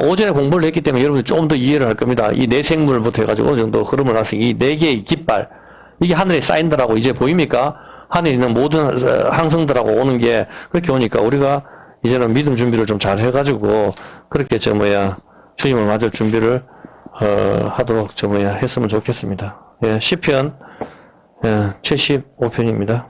오전에 공부를 했기 때문에 여러분들이 조금 더 이해를 할 겁니다. 이 내생물부터 해가지고 어느 정도 흐름을 놨으니 이 4개의 깃발 이게 하늘에 쌓인다라고 이제 보입니까? 하늘에 있는 모든 항성들하고 오는 게 그렇게 오니까 우리가 이제는 믿음 준비를 좀 잘 해가지고 그렇게 주님을 맞을 준비를 하도록 했으면 좋겠습니다. 예, 시편 75편입니다.